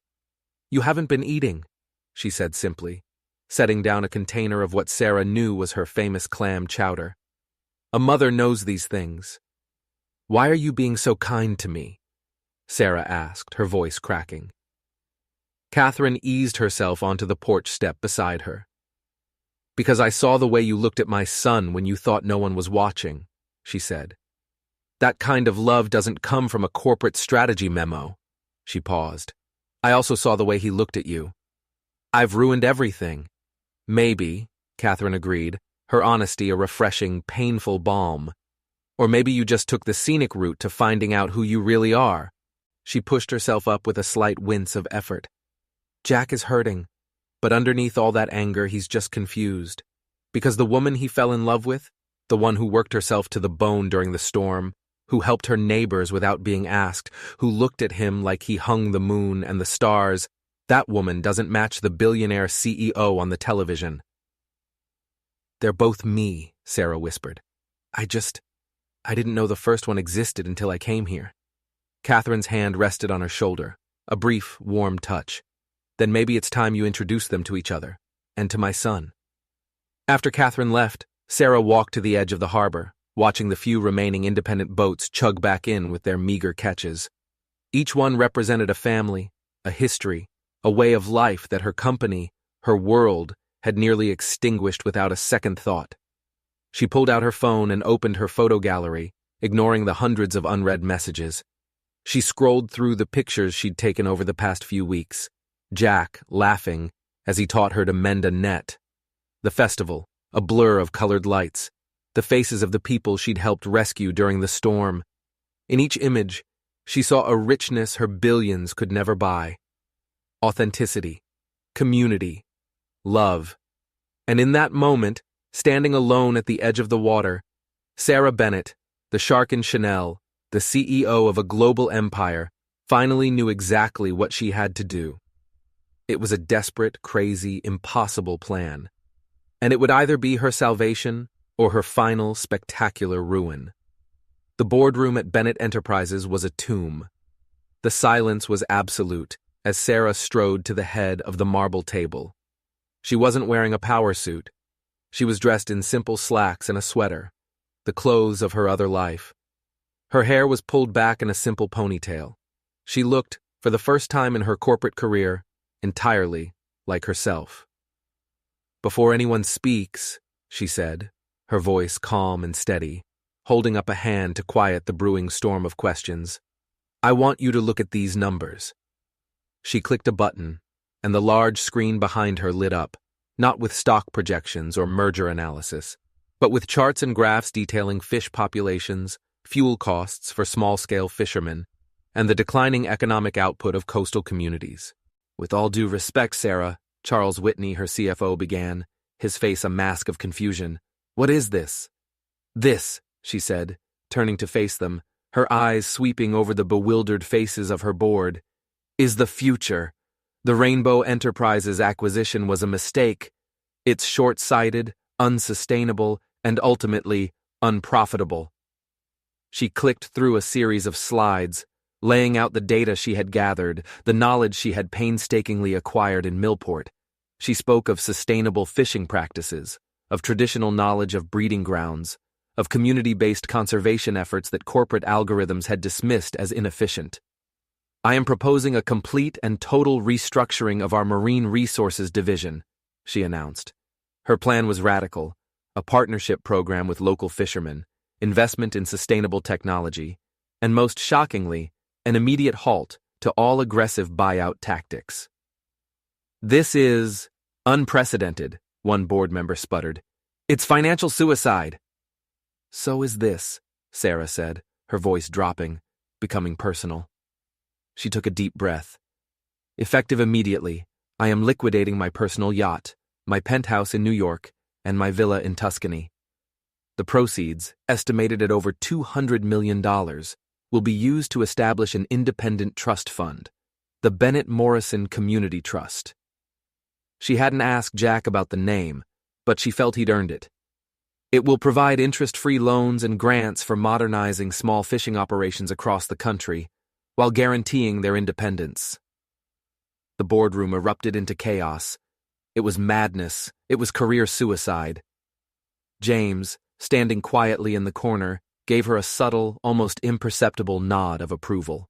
"You haven't been eating," she said simply, setting down a container of what Sarah knew was her famous clam chowder. "A mother knows these things." "Why are you being so kind to me?" Sarah asked, her voice cracking. Catherine eased herself onto the porch step beside her. "Because I saw the way you looked at my son when you thought no one was watching," she said. "That kind of love doesn't come from a corporate strategy memo." She paused. "I also saw the way he looked at you. I've ruined everything." "Maybe," Catherine agreed, her honesty a refreshing, painful balm. "Or maybe you just took the scenic route to finding out who you really are." She pushed herself up with a slight wince of effort. "Jack is hurting, but underneath all that anger he's just confused. Because the woman he fell in love with, the one who worked herself to the bone during the storm, who helped her neighbors without being asked, who looked at him like he hung the moon and the stars, that woman doesn't match the billionaire CEO on the television." "They're both me," Sarah whispered. I didn't know the first one existed until I came here." Catherine's hand rested on her shoulder, a brief, warm touch. "Then maybe it's time you introduced them to each other, and to my son." After Catherine left, Sarah walked to the edge of the harbor, watching the few remaining independent boats chug back in with their meager catches. Each one represented a family, a history, a way of life that her company, her world, had nearly extinguished without a second thought. She pulled out her phone and opened her photo gallery, ignoring the hundreds of unread messages. She scrolled through the pictures she'd taken over the past few weeks. Jack, laughing, as he taught her to mend a net. The festival, a blur of colored lights. The faces of the people she'd helped rescue during the storm. In each image, she saw a richness her billions could never buy. Authenticity, community, love. And in that moment, standing alone at the edge of the water, Sarah Bennett, the shark in Chanel, the CEO of a global empire, finally knew exactly what she had to do. It was a desperate, crazy, impossible plan. And it would either be her salvation or her final, spectacular ruin. The boardroom at Bennett Enterprises was a tomb. The silence was absolute as Sarah strode to the head of the marble table. She wasn't wearing a power suit. She was dressed in simple slacks and a sweater, the clothes of her other life. Her hair was pulled back in a simple ponytail. She looked, for the first time in her corporate career, entirely like herself. "Before anyone speaks," she said, her voice calm and steady, holding up a hand to quiet the brewing storm of questions, "I want you to look at these numbers." She clicked a button, and the large screen behind her lit up, not with stock projections or merger analysis, but with charts and graphs detailing fish populations, fuel costs for small-scale fishermen, and the declining economic output of coastal communities. "With all due respect, Sarah," Charles Whitney, her CFO, began, his face a mask of confusion. "What is this?" "This," she said, turning to face them, her eyes sweeping over the bewildered faces of her board, "is the future. The Rainbow Enterprises acquisition was a mistake. It's short-sighted, unsustainable, and ultimately unprofitable." She clicked through a series of slides, laying out the data she had gathered, the knowledge she had painstakingly acquired in Millport. She spoke of sustainable fishing practices, of traditional knowledge of breeding grounds, of community-based conservation efforts that corporate algorithms had dismissed as inefficient. "I am proposing a complete and total restructuring of our marine resources division," she announced. Her plan was radical: a partnership program with local fishermen, investment in sustainable technology, and most shockingly, an immediate halt to all aggressive buyout tactics. "This is unprecedented," one board member sputtered. "It's financial suicide." "So is this," Sarah said, her voice dropping, becoming personal. She took a deep breath. "Effective immediately, I am liquidating my personal yacht, my penthouse in New York, and my villa in Tuscany. The proceeds, estimated at over $200 million, will be used to establish an independent trust fund, the Bennett Morrison Community Trust." She hadn't asked Jack about the name, but she felt he'd earned it. "It will provide interest-free loans and grants for modernizing small fishing operations across the country, while guaranteeing their independence." The boardroom erupted into chaos. It was madness. It was career suicide. James, standing quietly in the corner, gave her a subtle, almost imperceptible nod of approval.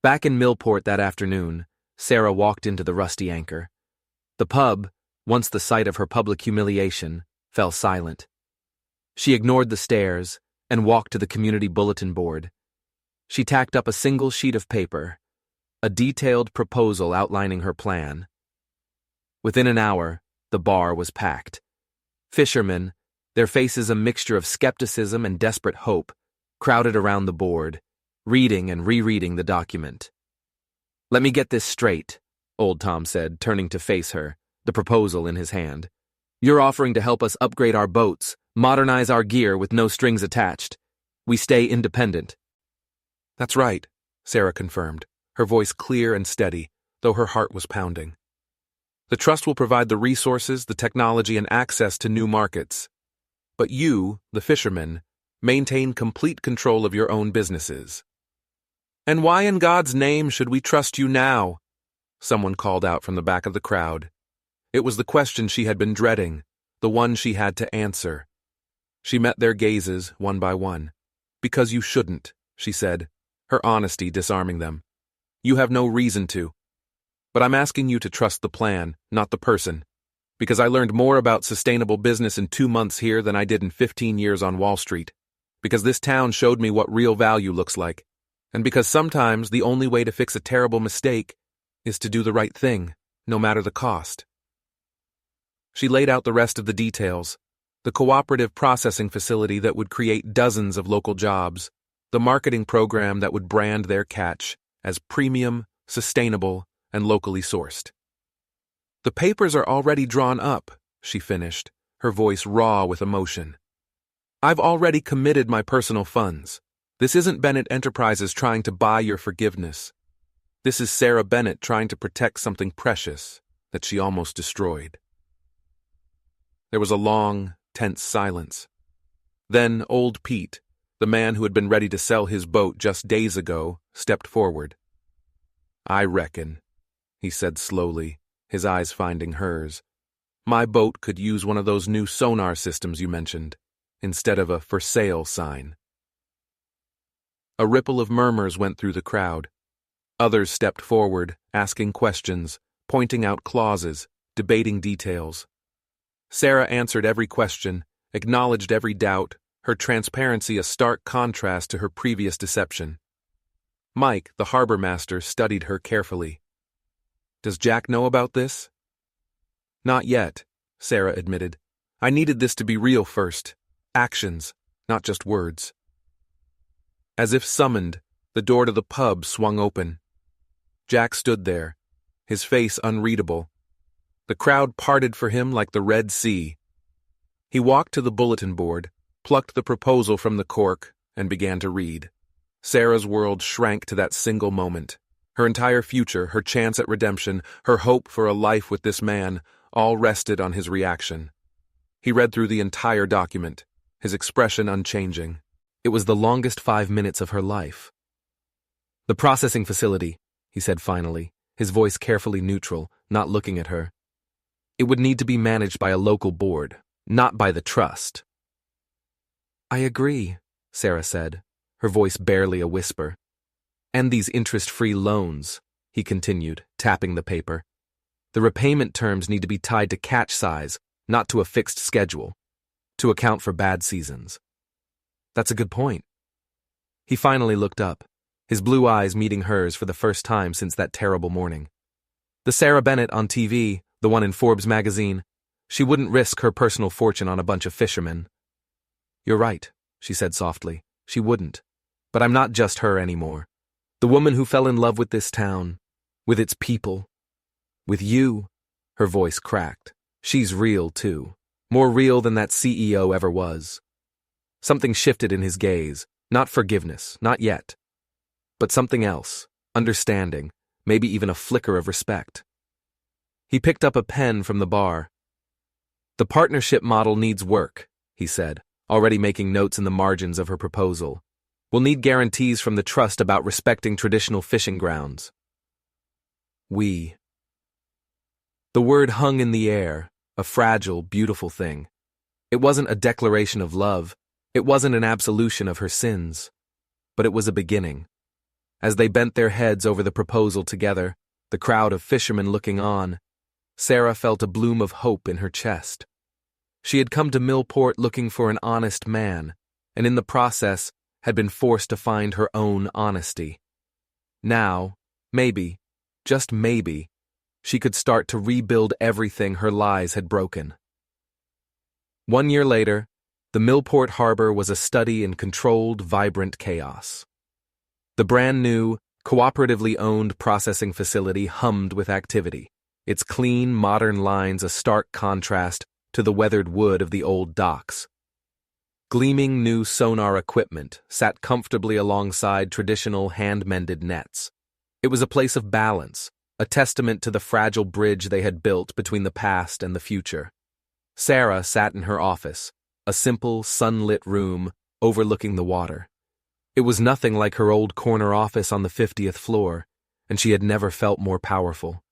Back in Millport that afternoon, Sarah walked into the Rusty Anchor. The pub, once the site of her public humiliation, fell silent. She ignored the stairs and walked to the community bulletin board. She tacked up a single sheet of paper, a detailed proposal outlining her plan. Within an hour, the bar was packed. Fishermen, their faces a mixture of skepticism and desperate hope, crowded around the board, reading and rereading the document. "Let me get this straight," Old Tom said, turning to face her, the proposal in his hand. "You're offering to help us upgrade our boats, modernize our gear with no strings attached. We stay independent." "That's right," Sarah confirmed, her voice clear and steady, though her heart was pounding. "The trust will provide the resources, the technology, and access to new markets. But you, the fishermen, maintain complete control of your own businesses." "And why in God's name should we trust you now?" someone called out from the back of the crowd. It was the question she had been dreading, the one she had to answer. She met their gazes, one by one. "Because you shouldn't," she said, her honesty disarming them. "You have no reason to. But I'm asking you to trust the plan, not the person. Because I learned more about sustainable business in 2 months here than I did in 15 years on Wall Street. Because this town showed me what real value looks like. And because sometimes the only way to fix a terrible mistake is to do the right thing, no matter the cost." She laid out the rest of the details: the cooperative processing facility that would create dozens of local jobs, the marketing program that would brand their catch as premium, sustainable, and locally sourced. "The papers are already drawn up," she finished, her voice raw with emotion. "I've already committed my personal funds. This isn't Bennett Enterprises trying to buy your forgiveness. This is Sarah Bennett trying to protect something precious that she almost destroyed." There was a long, tense silence. Then old Pete, The man who had been ready to sell his boat just days ago stepped forward. "I reckon," he said slowly, his eyes finding hers. "My boat could use one of those new sonar systems you mentioned, instead of a for sale sign." A ripple of murmurs went through the crowd. Others stepped forward, asking questions, pointing out clauses, debating details. Sarah answered every question, acknowledged every doubt, her transparency a stark contrast to her previous deception. Mike, the harbor master, studied her carefully. "Does Jack know about this?" "Not yet," Sarah admitted. "I needed this to be real first. Actions, not just words." As if summoned, the door to the pub swung open. Jack stood there, his face unreadable. The crowd parted for him like the Red Sea. He walked to the bulletin board, plucked the proposal from the cork, and began to read. Sarah's world shrank to that single moment. Her entire future, her chance at redemption, her hope for a life with this man, all rested on his reaction. He read through the entire document, his expression unchanging. It was the longest 5 minutes of her life. "The processing facility," he said finally, his voice carefully neutral, not looking at her. "It would need to be managed by a local board, not by the trust." "I agree," Sarah said, her voice barely a whisper. "And these interest-free loans," he continued, tapping the paper. "The repayment terms need to be tied to catch size, not to a fixed schedule, to account for bad seasons." "That's a good point." He finally looked up, his blue eyes meeting hers for the first time since that terrible morning. "The Sarah Bennett on TV, the one in Forbes magazine, she wouldn't risk her personal fortune on a bunch of fishermen." "You're right," she said softly. "She wouldn't. But I'm not just her anymore. The woman who fell in love with this town, with its people, with you," her voice cracked. "She's real, too. More real than that CEO ever was." Something shifted in his gaze. Not forgiveness, not yet. But something else, understanding, maybe even a flicker of respect. He picked up a pen from the bar. "The partnership model needs work," he said, already making notes in the margins of her proposal. "We'll need guarantees from the trust about respecting traditional fishing grounds." "We." The word hung in the air, a fragile, beautiful thing. It wasn't a declaration of love. It wasn't an absolution of her sins. But it was a beginning. As they bent their heads over the proposal together, the crowd of fishermen looking on, Sarah felt a bloom of hope in her chest. She had come to Millport looking for an honest man, and in the process had been forced to find her own honesty. Now, maybe, just maybe, she could start to rebuild everything her lies had broken. 1 year later, the Millport harbor was a study in controlled, vibrant chaos. The brand-new, cooperatively owned processing facility hummed with activity, its clean, modern lines a stark contrast to the weathered wood of the old docks. Gleaming new sonar equipment sat comfortably alongside traditional hand-mended nets. It was a place of balance, a testament to the fragile bridge they had built between the past and the future. Sarah sat in her office, a simple, sunlit room overlooking the water. It was nothing like her old corner office on the 50th floor, and she had never felt more powerful.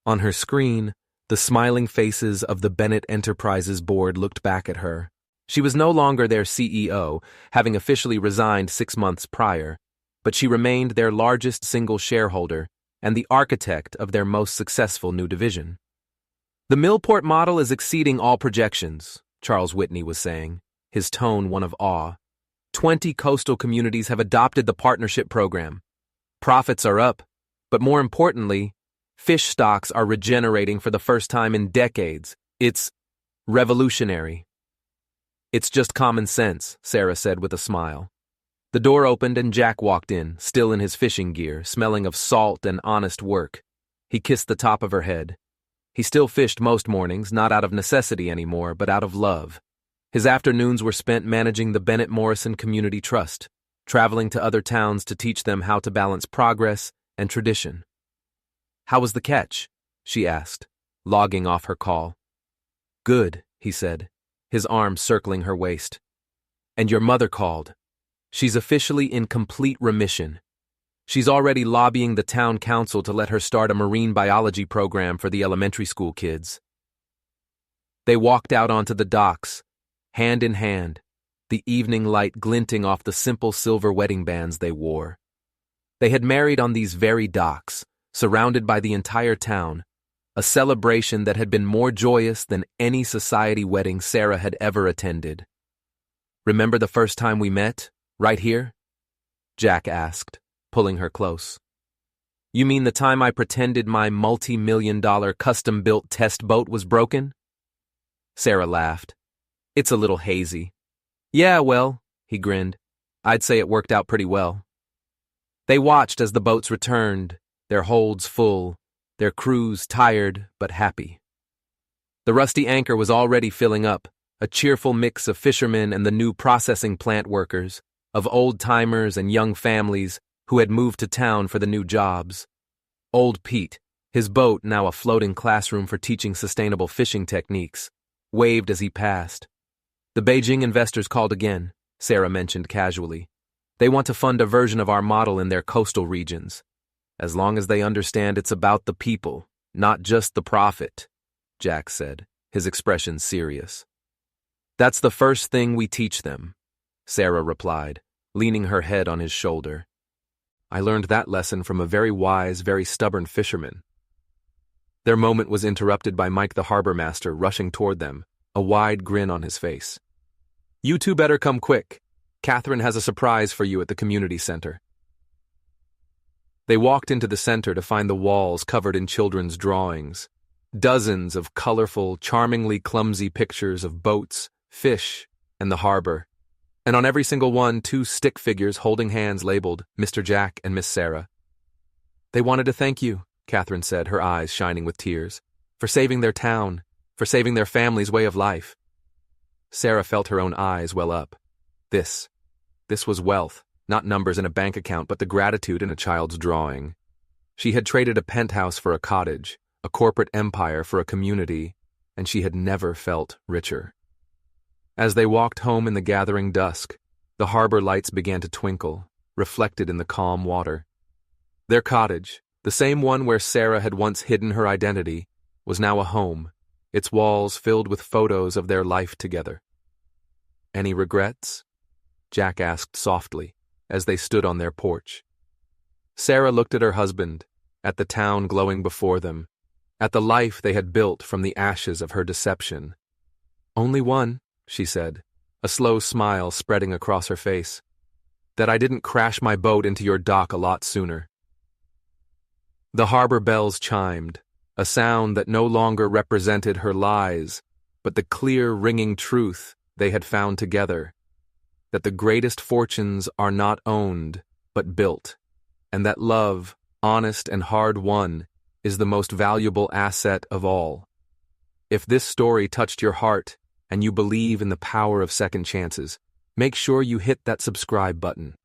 On her screen, the smiling faces of the Bennett Enterprises board looked back at her. She was no longer their CEO, having officially resigned 6 months prior, but she remained their largest single shareholder and the architect of their most successful new division. "The Millport model is exceeding all projections," Charles Whitney was saying, his tone one of awe. 20 coastal communities have adopted the partnership program. Profits are up, but more importantly, fish stocks are regenerating for the first time in decades. It's revolutionary. "It's just common sense," Sarah said with a smile. The door opened and Jack walked in, still in his fishing gear, smelling of salt and honest work. He kissed the top of her head. He still fished most mornings, not out of necessity anymore, but out of love. His afternoons were spent managing the Bennett Morrison Community Trust, traveling to other towns to teach them how to balance progress and tradition. "How was the catch?" she asked, logging off her call. "Good," he said, his arm circling her waist. "And your mother called. She's officially in complete remission. She's already lobbying the town council to let her start a marine biology program for the elementary school kids. They walked out onto the docks, hand in hand, the evening light glinting off the simple silver wedding bands they wore. They had married on these very docks, surrounded by the entire town, a celebration that had been more joyous than any society wedding Sarah had ever attended. "Remember the first time we met, right here?" Jack asked, pulling her close. "You mean the time I pretended my multi-million-dollar custom-built test boat was broken?" Sarah laughed. "It's a little hazy." "Yeah, well," he grinned, "I'd say it worked out pretty well." They watched as the boats returned, their holds full, their crews tired but happy. The rusty anchor was already filling up, a cheerful mix of fishermen and the new processing plant workers, of old-timers and young families who had moved to town for the new jobs. Old Pete, his boat now a floating classroom for teaching sustainable fishing techniques, waved as he passed. "The Beijing investors called again," Sarah mentioned casually. "They want to fund a version of our model in their coastal regions. As long as they understand it's about the people, not just the profit," Jack said, his expression serious. "That's the first thing we teach them," Sarah replied, leaning her head on his shoulder. "I learned that lesson from a very wise, very stubborn fisherman." Their moment was interrupted by Mike the harbor master rushing toward them, a wide grin on his face. "You two better come quick. Catherine has a surprise for you at the community center." They walked into the center to find the walls covered in children's drawings, dozens of colorful, charmingly clumsy pictures of boats, fish, and the harbor, and on every single one 2 stick figures holding hands labeled Mr. Jack and Miss Sarah. "They wanted to thank you," Catherine said, her eyes shining with tears, "for saving their town, for saving their family's way of life." Sarah felt her own eyes well up. This was wealth. Not numbers in a bank account, but the gratitude in a child's drawing. She had traded a penthouse for a cottage, a corporate empire for a community, and she had never felt richer. As they walked home in the gathering dusk, the harbor lights began to twinkle, reflected in the calm water. Their cottage, the same one where Sarah had once hidden her identity, was now a home, its walls filled with photos of their life together. "Any regrets?" Jack asked softly, as they stood on their porch. Sarah looked at her husband, at the town glowing before them, at the life they had built from the ashes of her deception. "Only one," she said, a slow smile spreading across her face. "That I didn't crash my boat into your dock a lot sooner." The harbor bells chimed, a sound that no longer represented her lies, but the clear, ringing truth they had found together. That the greatest fortunes are not owned, but built, and that love, honest and hard-won, is the most valuable asset of all. If this story touched your heart, and you believe in the power of second chances, make sure you hit that subscribe button.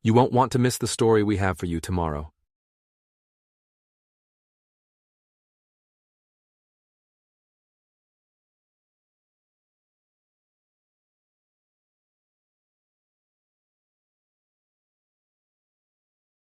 You won't want to miss the story we have for you tomorrow.